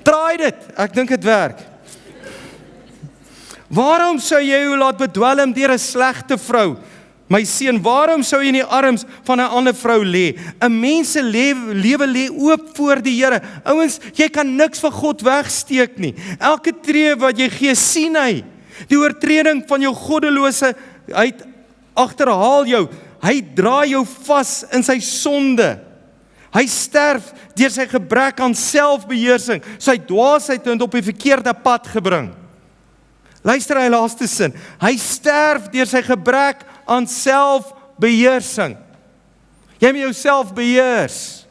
Draai dit, ek dink dit werk. Waarom sou jy jou laat bedwelm deur 'n slegte vrou? My seun, waarom sou jy in die arms van 'n ander vrou lê? 'n Mens se lewe lê oop voor die Here. Ouens, jy kan niks van God wegsteek nie. Elke tree wat jy gee, sien hy. Die oortreding van jou goddeloosheid agterhaal jou. Hy dra jou vas in sy sonde. Hy sterf deur sy gebrek aan selfbeheersing, sy dwaasheid het op die verkeerde pad gebring. Luister hy laaste sin. Hy sterf deur sy gebrek aan selfbeheersing. Jy moet jouself beheers.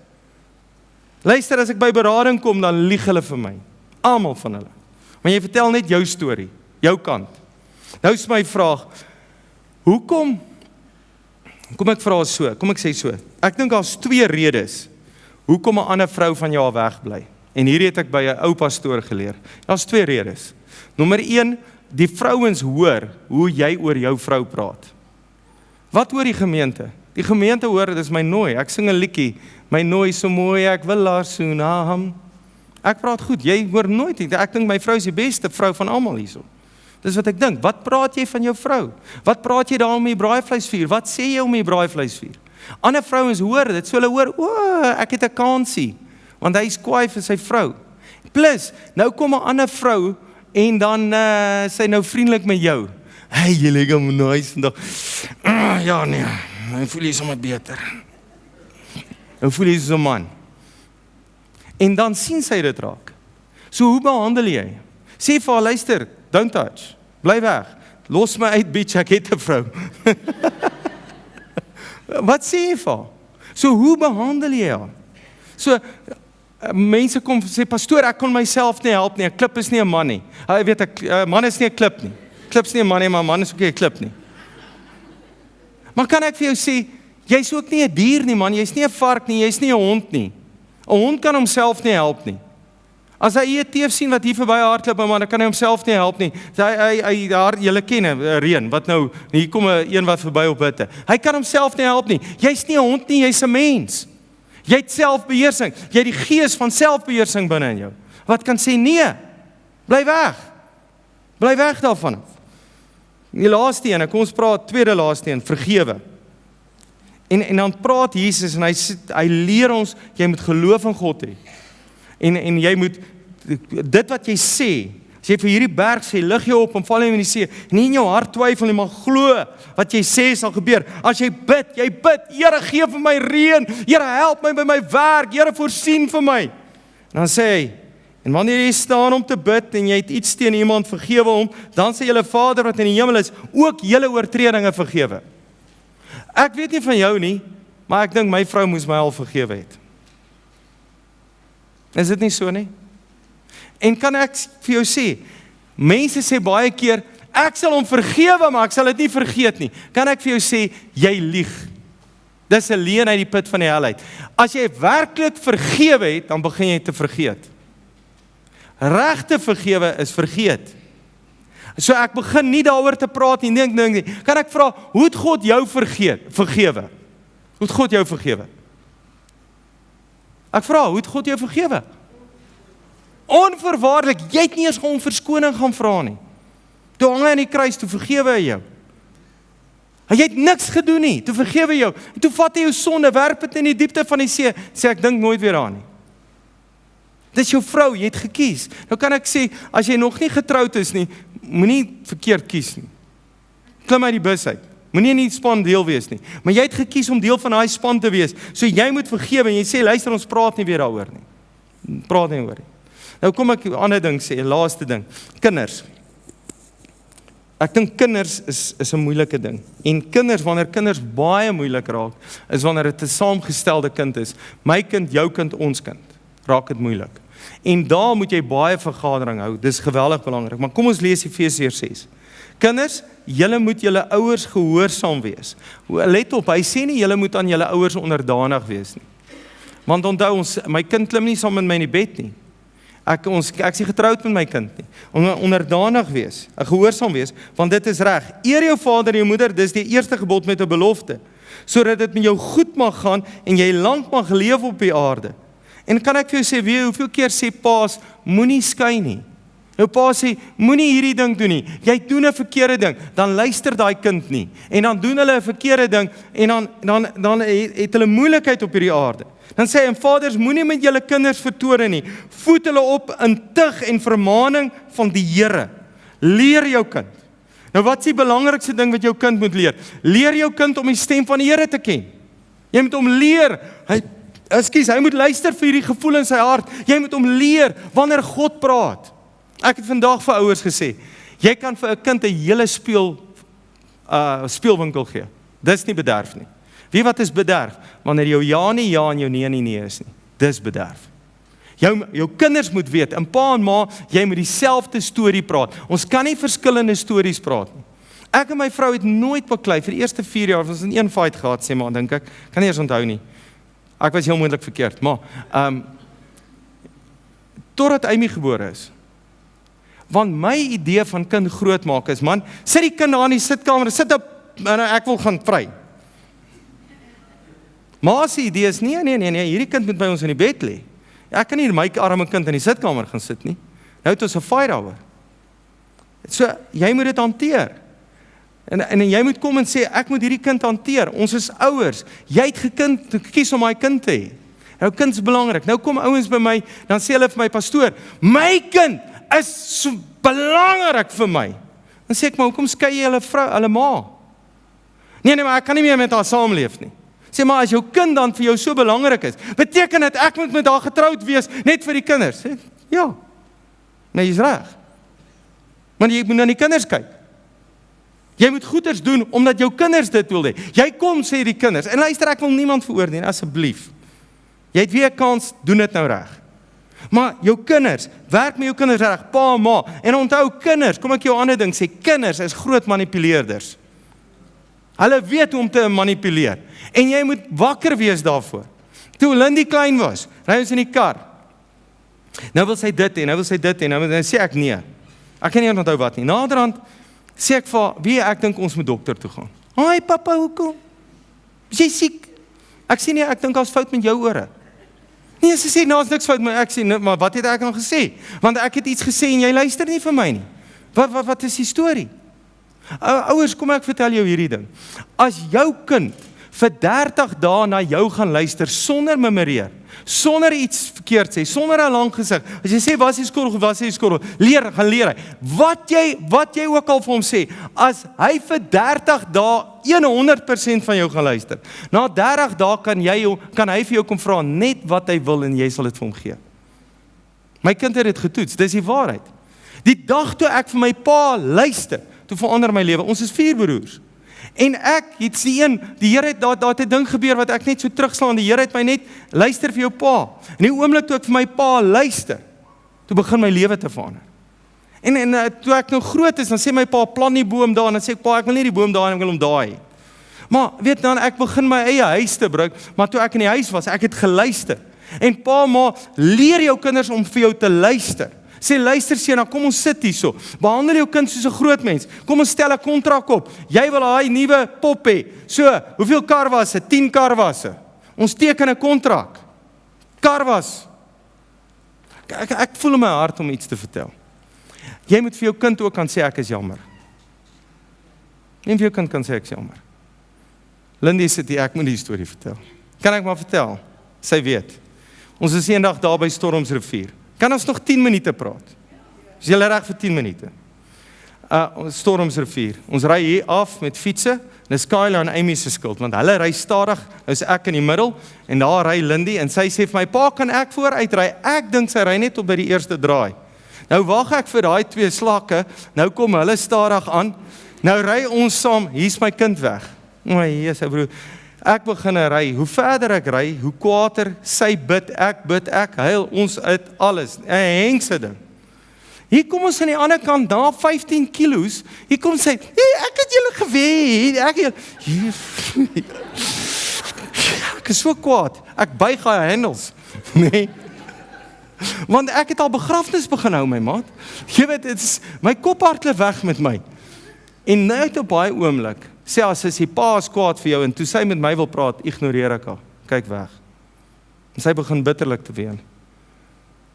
Luister, as ek by berading kom, dan lieg hulle vir my. Almal van hulle. Maar jy vertel net jou storie, jou kant. Nou is my vraag, hoekom? Kom ek vra so, kom ek sê so. Ek dink daar's 2 redes hoekom 'n ander vrou van jou wegbly. En hierdie het ek by 'n ou pastoor geleer. Daar's 2 redes. Nommer 1, die vrouens hoor hoe jy oor jou vrou praat. Wat hoor die gemeente? Die gemeente hoor, dit is my nooi. Ek sing 'n liedjie. My nooi so mooi, ek wil haar soen. Ek praat goed, jy hoor nooit nie. Ek dink my vrou is die beste vrou van almal hierso. Dis wat ek dink. Wat praat jy van jou vrou? Wat praat jy daar om die braaivleisvuur? Wat sê jy om die braaivleisvuur? Ander vrouens hoor dit, so hulle hoor, ek het 'n kansie, want hy is kwaai vir sy vrou. Plus, nou kom 'n ander vrou, en dan sy nou vriendelik met jou. Hey, jy lyk hom nice vandag. Ja nee, nou voel jy sommer beter. Nou voel jy soos 'n man. En dan sien sy dit raak. So hoe behandel jy? Sê vir haar, luister, don't touch. Bly weg. Los my uit, bitch, ek het 'n vrou. Wat sê jy vir haar? So hoe behandel jy haar? So mense kom sê, pastoor, ek kon myself nie help nie. 'n Klip is nie 'n man nie. Jy weet, 'n man is nie 'n klip nie. Klip is nie 'n man nie, maar 'n man is ook nie 'n klip nie. Maar kan ek vir jou sê, jy's ook nie 'n dier nie, man. Jy's nie 'n vark nie, jy's nie 'n hond nie. 'n Hond kan homself nie help nie. As hy 'n teef sien wat hier verby hardloop, man, dan kan hy homself nie help nie. Julle ken Reën, wat nou, hier kom 'n een wat verby op hitte. Hy kan homself nie help nie. Jy's nie 'n hond nie, jy's 'n mens. Jy het selfbeheersing. Jy het die gees van selfbeheersing binne in jou. Wat kan sê nee? Bly weg. Bly weg daarvan. Die laaste een, kom ons praat tweede laaste een, vergewe. En dan praat Jesus en hy leer ons, jy moet geloof in God hê. En jy moet, dit wat jy sê, As jy vir hierdie berg sê, lig jou op en val in die see, nie in jou hart twyfel nie, maar glo wat jy sê sal gebeur. As jy bid, Here gee vir my reën, Here help my by my werk, Here voorsien vir my. En dan sê hy, en wanneer jy staan om te bid en jy het iets teen iemand, vergewe hom, dan sê julle Vader wat in die hemel is, ook julle oortredinge vergewe. Ek weet nie van jou nie, maar ek dink my vrou moes my al vergewe het. Is dit nie so nie? En kan ek vir jou sê, mense sê baie keer, ek sal hom vergewe, maar ek sal dit nie vergeet nie. Kan ek vir jou sê, jy lieg. Dis 'n leuen uit die put van die hel uit. As jy werklik vergewe het, dan begin jy te vergeet. Regte vergewe is vergeet. So ek begin nie daaroor te praat nie, nie. Kan ek vra, hoe het God jou vergewe? Hoe het God jou vergewe? Ek vra, hoe het God jou vergewe? Onverwaarlik, jy het nie eens om verskoning gaan vra nie. Toe hang hy aan die kruis, toe vergewe hy jou. Jy het niks gedoen nie, toe vergewe jou. En toe vat hy jou sonde, werp dit in die diepte van die see, sê ek dink nooit weer aan nie. Dis jou vrou, jy het gekies. Nou kan ek sê, as jy nog nie getroud is nie, moenie verkeerd kies nie. Klim uit die bus uit. Moenie in die span deel wees nie. Maar jy het gekies om deel van daai span te wees. So jy moet vergewe en jy sê, luister, ons praat nie weer daaroor nie. Praat nie oor nie. Nou kom ek 'n ander ding sê, 'n laaste ding. Kinders. Ek dink kinders is 'n moeilike ding. En kinders, wanneer kinders baie moeilik raak, is wanneer dit 'n saamgestelde kind is. My kind, jou kind, ons kind. Raak dit moeilik. En daar moet jy baie vergadering hou. Dis geweldig belangrik. Maar kom ons lees Efesiërs 6. Kinders, julle moet julle ouers gehoorsaam wees. Let op, hy sê nie julle moet aan julle ouers onderdanig wees nie. Want onthou, my kind klim nie saam met my in die bed nie. Ek is nie getroud met my kind nie. Onderdanig wees, gehoorsaam wees, want dit is reg. Eer jou vader en jou moeder, dis die eerste gebod met 'n belofte, sodat dit met jou goed mag gaan en jy lank mag leef op die aarde. En kan ek vir jou sê, hoeveel keer sê paas, moenie skei nie. Nou pa sê, moenie hierdie ding doen nie. Jy doen 'n verkeerde ding, dan luister daai kind nie. En dan doen hulle 'n verkeerde ding en dan het hulle moeilikheid op hierdie aarde. Dan sê hy, en vaders, moenie met julle kinders vertore nie. Voed hulle op in tug en vermaaning van die Here. Leer jou kind. Nou wat is die belangrikste ding wat jou kind moet leer? Leer jou kind om die stem van die Here te ken. Jy moet hom leer. Hy moet luister vir hierdie gevoel in sy hart. Jy moet hom leer wanneer God praat. Ek het vandag vir ouers gesê, jy kan vir 'n kind 'n hele speelwinkel gee. Dis nie bederf nie. Weet wat is bederf? Wanneer jou ja nie ja en jou nee nie nee is nie. Dis bederf. Jou kinders moet weet, en pa en ma, jy moet dieselfde storie praat. Ons kan nie verskillende stories praat nie. Ek en my vrou het nooit baklei vir die eerste 4 jaar, ons het 'n fight gehad, sê maar, dink ek, kan nie eens onthou nie. Ek was heel moontlik verkeerd, maar totdat Amy gebore is. Want my idee van kind grootmaak is, man, sit die kind daar in die sitkamer, sit op, ek wil gaan vry. Maar sy idee is, nee, hierdie kind moet by ons in die bed lê. Ek kan nie my arme kind in die sitkamer gaan sit nie. Nou het ons 'n fight daaroor. So, jy moet dit hanteer. En jy moet kom en sê, ek moet hierdie kind hanteer. Ons is ouers. Jy het gekies om my kind te hê. Nou, kind is belangrik. Nou kom ouens by my, dan sê hulle vir my, pastoor, my kind is so belangrik vir my. Dan sê ek, maar hoekom skei jy hulle ma? Nee, maar ek kan nie meer met haar saamleef nie. Sê maar, as jou kind dan vir jou so belangrik is, beteken dit ek moet met haar getroud wees, net vir die kinders? Sê, ja, nee, jy is reg. Maar jy moet na die kinders kyk. Jy moet goeders doen, omdat jou kinders dit wil hê. Jy kom, sê die kinders, en luister, ek wil niemand veroordeel, asseblief. Jy het weer 'n kans, doen dit nou reg. Maar jou kinders, werk met jou kinders reg, pa en ma, en onthou kinders, kom ek jou ander ding sê, kinders is groot manipuleerders. Hulle weet hoe om te manipuleer, en jy moet wakker wees daarvoor. Toe Lindy klein was, ry ons in die kar, nou wil sy dit en, nou sê ek nee, ek kan nie onthou wat nie, naderhand, sê ek vir, ek dink ons moet dokter toe gaan. Hoi papa, hoekom? Is jy siek? Ek sê nee, ek dink daar's fout met jou ore. Nee, sy sê, nou is niks fout, maar ek sê, maar wat het ek nou gesê? Want ek het iets gesê en jy luister nie vir my nie. Wat is die storie? Ouers, kom ek vertel jou hierdie ding. As jou kind vir 30 dae na jou gaan luister sonder memoreer, sonder iets verkeerd sê, sonder 'n lang gesig. As jy sê, was jy skorrel, was jy skorrel, gaan leer hy. Wat jy ook al vir hom sê, as hy vir 30 dae 100% van jou gaan luister, na 30 dae kan hy vir jou kom vra net wat hy wil en jy sal dit vir hom gee. My kind het dit getoets, dis die waarheid. Die dag toe ek vir my pa luister, toe verander my lewe. Ons is 4 broers. En ek het die Here het daar 'n ding gebeur wat ek net so terugslaan. Die Here het my net luister vir jou pa. En die oomblik toe ek vir my pa luister, toe begin my lewe te verander. En toe ek nou groot is, dan sê my pa, plant die boom daar, en dan sê ek, pa, ek wil nie die boom daar, ek wil hom daar hê. Maar weet dan, ek begin my eie huis te bring, maar toe ek in die huis was, ek het geluister. En pa, ma, leer jou kinders om vir jou te luister. Sê, luister seun, kom ons sit hierso. Behandel jou kind soos 'n groot mens. Kom ons stel 'n kontrak op. Jy wil daai nuwe pop hê. So, hoeveel karwasse? 10 karwasse. Ons teken 'n kontrak. Karwas. Ek voel in my hart om iets te vertel. Jy moet vir jou kind ook kan sê ek is jammer. Neem vir jou kind kan sê ek is jammer. Lindy sê ek moet die storie vertel. Kan ek maar vertel? Sy weet. Ons is eendag daar by Stormsrivier. Kan ons nog 10 minute praat? Is julle reg vir 10 minute? Stormsrivier. Ons ry hier af met fietsse. Dis Kyla en Amy se skuld, want hulle ry stadig. Nou is ek in die middel en daar ry Lindy en sy sê vir my, pa, kan ek vooruit ry? Ek dink sy ry net op by die eerste draai. Nou wag ek vir daai 2 slakke. Nou kom hulle stadig aan. Nou ry ons saam. Hier's my kind weg. O, Jesus, broer. Ek begin ry, hoe verder ek ry, hoe kwaader, sy bid, ek huil, ons uit alles, 'n hengse ding. Hier kom ons aan die ander kant, daar 15 kilos, hier kom sy, ek het julle geweet, ek is so kwaad, ek buig haar hendels, nee, want ek het al begrafnis begin hou, my maat, jy weet, my kop hardloop weg met my, en net op baie oomblik, sê as sy pa is kwaad vir jou, en toe sy met my wil praat, ignoreer ek haar, kyk weg. En sy begin bitterlik te ween.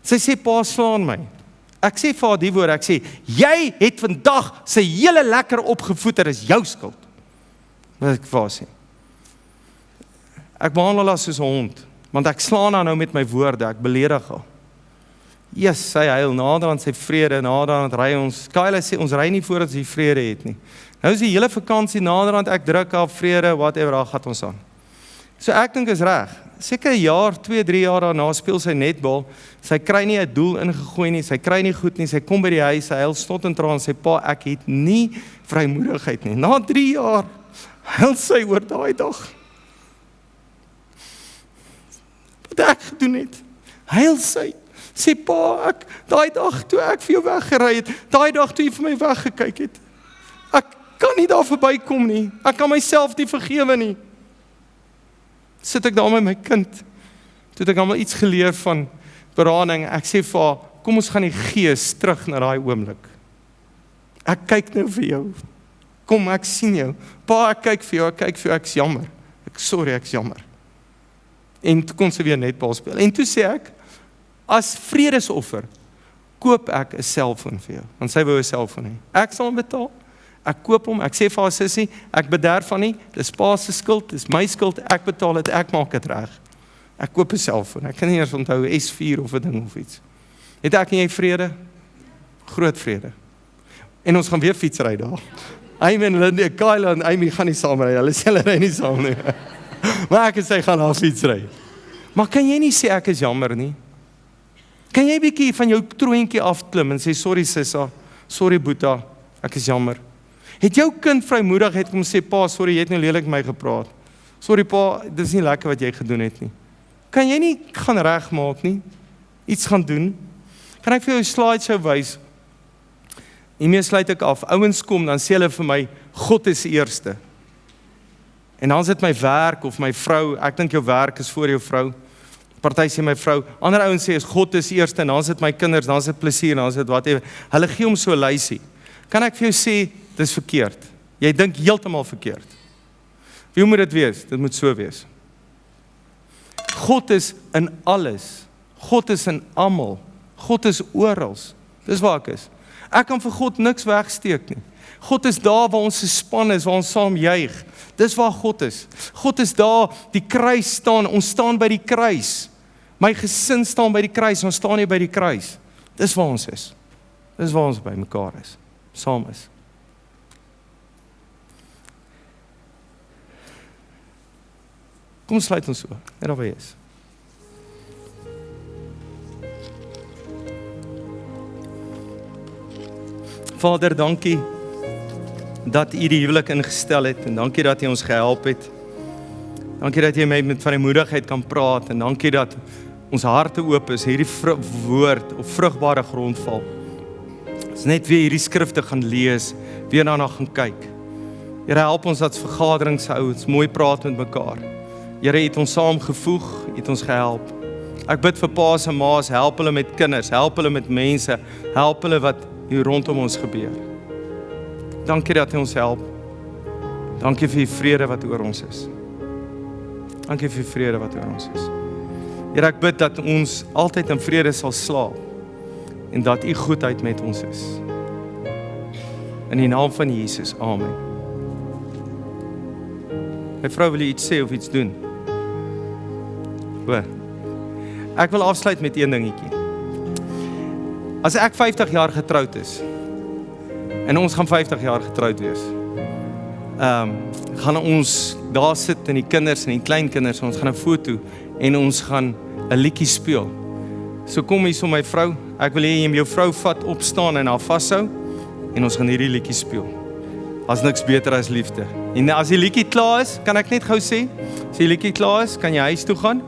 Sy sê, pa slaan my. Ek sê vir haar die woord, ek sê, jy het vandag sy hele lekker opgevoed, is jou skuld. Wat ek vir haar sê. Ek behandel haar soos 'n hond, want ek slaan haar nou met my woorde, ek beledig haar. Yes, sy huil, naderhand sy vrede, naderhand ry ons, Kyla sê, ons ry nie voordat sy vrede het nie. Nou is die hele vakansie naderhand, ek druk haar vrede, whatever, daar gaan ons aan. So ek dink is reg, seker 'n jaar, 2-3 jaar daarna speel sy netbal, sy kry nie 'n doel ingegooi nie, sy kry nie goed nie, sy kom by die huis, sy huil stot en traan, sy pa, ek het nie vrymoedigheid nie. Na 3 jaar, huil sy oor daai dag. Wat ek gedoen het, huil sy. Sê, pa, daai dag toe ek vir jou weggery het, daai dag toe jy vir my weggekyk het, ek kan nie daar verbykom nie, ek kan myself nie vergewe nie. Sit ek daar met my kind, toe het ek allemaal iets geleer van berading, ek sê vir haar, kom ons gaan die gees terug na daai oomblik. Ek kyk nou vir jou, kom ek sien jou, pa, ek kyk vir jou, ek is jammer, ek is jammer. En toe kon sy weer netbal speel, en toe sê ek, as vredesoffer, koop ek 'n selfoon vir jou, want sy wou 'n selfoon hê. Ek sal hom betaal, ek koop hom, ek sê vir haar sussie, ek bederf van nie, dis pa se skuld, dis my skuld, ek betaal dit, ek maak dit reg. Ek koop 'n selfoon, ek kan nie eers onthou, S4 of 'n ding of iets. Het ek en jy vrede? Groot vrede. En ons gaan weer fietsry daar. Amy en Lindy, Kyla en Amy gaan nie saam ry, hulle sê hulle ry nie saam nie. Maar ek en sy gaan daar fietsry. Maar kan jy nie sê ek is jammer nie? Kan jy bietjie van jou troontjie afklim en sê, sorry sissa, sorry boeta, ek is jammer. Het jou kind vrymoedigheid om sê, pa, sorry, jy het nou lelik met my gepraat. Sorry pa, dit is nie lekker wat jy gedoen het nie. Kan jy nie gaan regmaak nie? Iets gaan doen? Kan ek vir jou 'n slideshow wys? Hiermee sluit ek af. Ouens kom, dan sê hulle vir my, God is eerste. En dan sit my werk of my vrou, ek dink jou werk is voor jou vrou. Party sê my vrou, ander ouens sê God is eerste, en dan sit my kinders, dan sit plesier, dan sit whatever. Hulle gee hom so 'n lysie. Kan ek vir jou sê, dis verkeerd. Jy dink heeltemal verkeerd. Wie moet dit wees? Dit moet so wees. God is in alles. God is in almal. God is oral. Dis waar ek is. Ek kan vir God niks wegsteek nie. God is daar waar ons gespan is, waar ons saam juig. Dis waar God is. God is daar, die kruis staan, ons staan by die kruis. My gesin staan by die kruis, ons staan nie by die kruis. Dis waar ons is. Dis waar ons by mekaar is, saam is. Kom sluit ons so, net daar waar jy is. Vader, dankie dat U die huwelik ingestel het en dankie dat U ons gehelp het. Dankie dat jy met vrymoedigheid kan praat en dankie dat ons harte oop is, hierdie woord op vrugbare grond val. Ons net weer hierdie skrifte gaan lees, weer daarna gaan kyk. Here, help ons dat vergaderings hou, ons mooi praat met mekaar. Here, het ons saamgevoeg, het ons gehelp. Ek bid vir paas en maas, help hulle met kinders, help hulle met mense, help hulle wat hier rondom ons gebeur. Dankie dat U ons help. Dankie vir die vrede wat oor ons is. Dankie vir die vrede wat oor ons is. Here, ek bid dat ons altyd in vrede sal slaap en dat U goedheid met ons is. In die naam van Jesus, amen. My vrou, wil jy iets sê of iets doen? Hoor, ek wil afsluit met een dingetjie. As ek 50 jaar getroud is, en ons gaan 50 jaar getroud wees, gaan ons daar sit en die kinders en die kleinkinders, ons gaan 'n foto en ons gaan 'n liedjie speel. So kom hier so my vrou, ek wil hê jy jou vrou vat, opstaan en haar vashou en ons gaan hierdie liedjie speel. As niks beter as liefde. En as die liedjie klaar is, kan ek net gou sê, as die liedjie klaar is, kan jy huis toe gaan.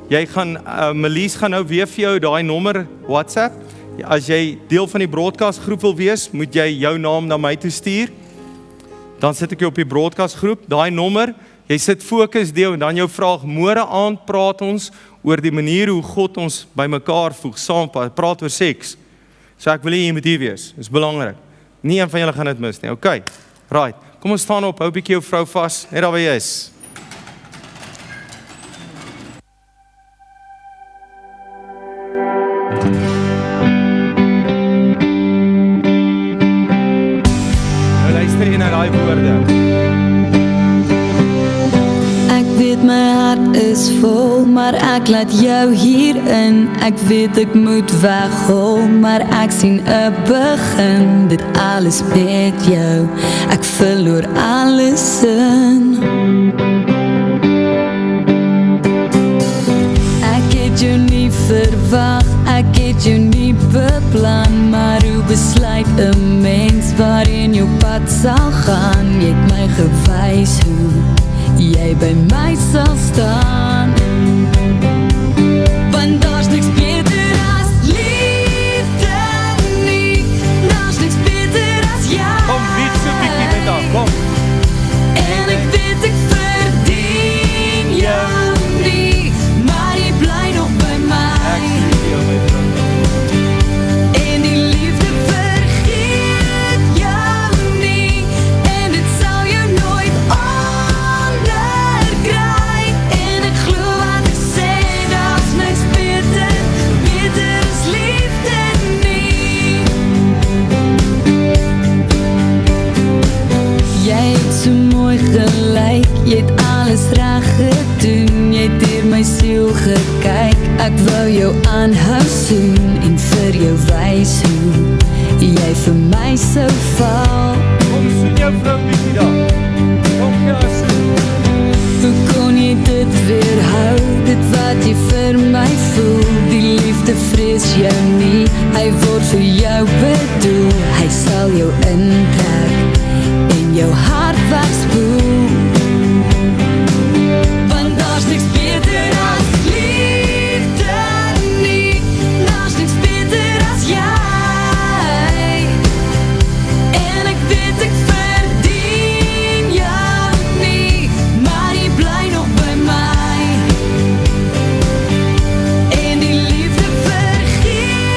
Jy gaan, Melis gaan nou weer vir jou daai nommer WhatsApp. As jy deel van die broadcast groep wil wees, moet jy jou naam na my toe stuur. Dan sit ek jou op die broadcast groep, daai nommer, jy sit fokus deel en dan jou vraag, môre aand praat ons oor die manier hoe God ons by mekaar voeg, saam praat oor seks. So ek wil hê jy moet hier wees, dis belangrik. Nie een van julle gaan dit mis nie, okay, right, kom ons staan op, hou bietjie jou vrou vas, net daar waar jy is. Vol, maar ek laat jou hierin. Ek weet ek moet weghol, maar ek sien 'n begin. Dit alles met jou, ek verloor alles in. Ek het jou nie verwag, ek het jou nie beplan, maar hoe besluit 'n mens waarin jou pad sal gaan? Jy het my gewys hoe jy by my sal staan. Want daar's niks beter as liefde nie. Daar's niks beter as jou. Kom, weet so bietjie met haar, kom. En ek weet ek verdien jou nie, maar jy bly nog by my. Ek sien jou, my vrou. En die liefde vergeet jou nie, en dit sal jou nooit onderkry. En ek glo wat ek sê, daar's niks beter, beter as liefde nie. Jy het so mooi gelyk, jy het alles reg gedoen, jy het deur my siel gekyk. Ek wou jou aanhou soen en vir jou wys hoe jy vir my sou val. Kom, soen jou vrou bietjie daar. Kom, ja, soen. Hoe kon jy dit weerhou, dit wat jy vir my voel? Die liefde vrees jou nie, hy word vir jou bedoel. Hy sal jou intrek en jou hart wegspoel. Want daar's niks beter as liefde nie, daar's niks beter as jy. En ek weet ek verdien jou nie, maar jy bly nog by my. En die liefde vergeet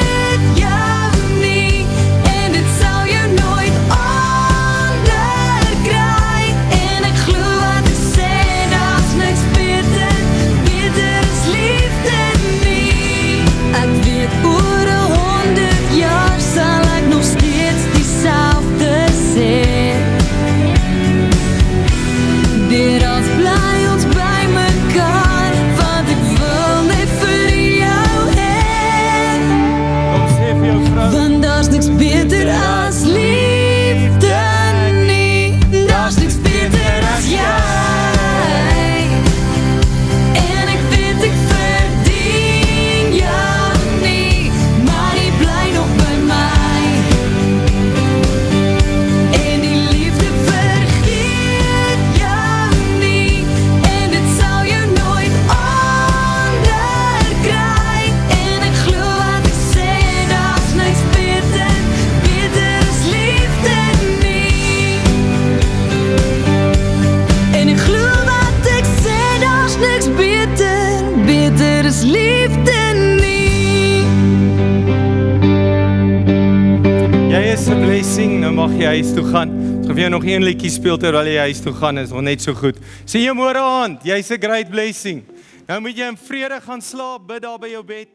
nou mag jy huis toe gaan. Ons gaan vir jou nog een liedjie speel terwyl jy huis toe gaan, is nog net so goed. Sien jou môre aand, jy's 'n great blessing. Nou moet jy in vrede gaan slaap, bid daar by jou bed,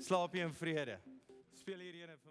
slaap jy in vrede. Speel hierdie ene.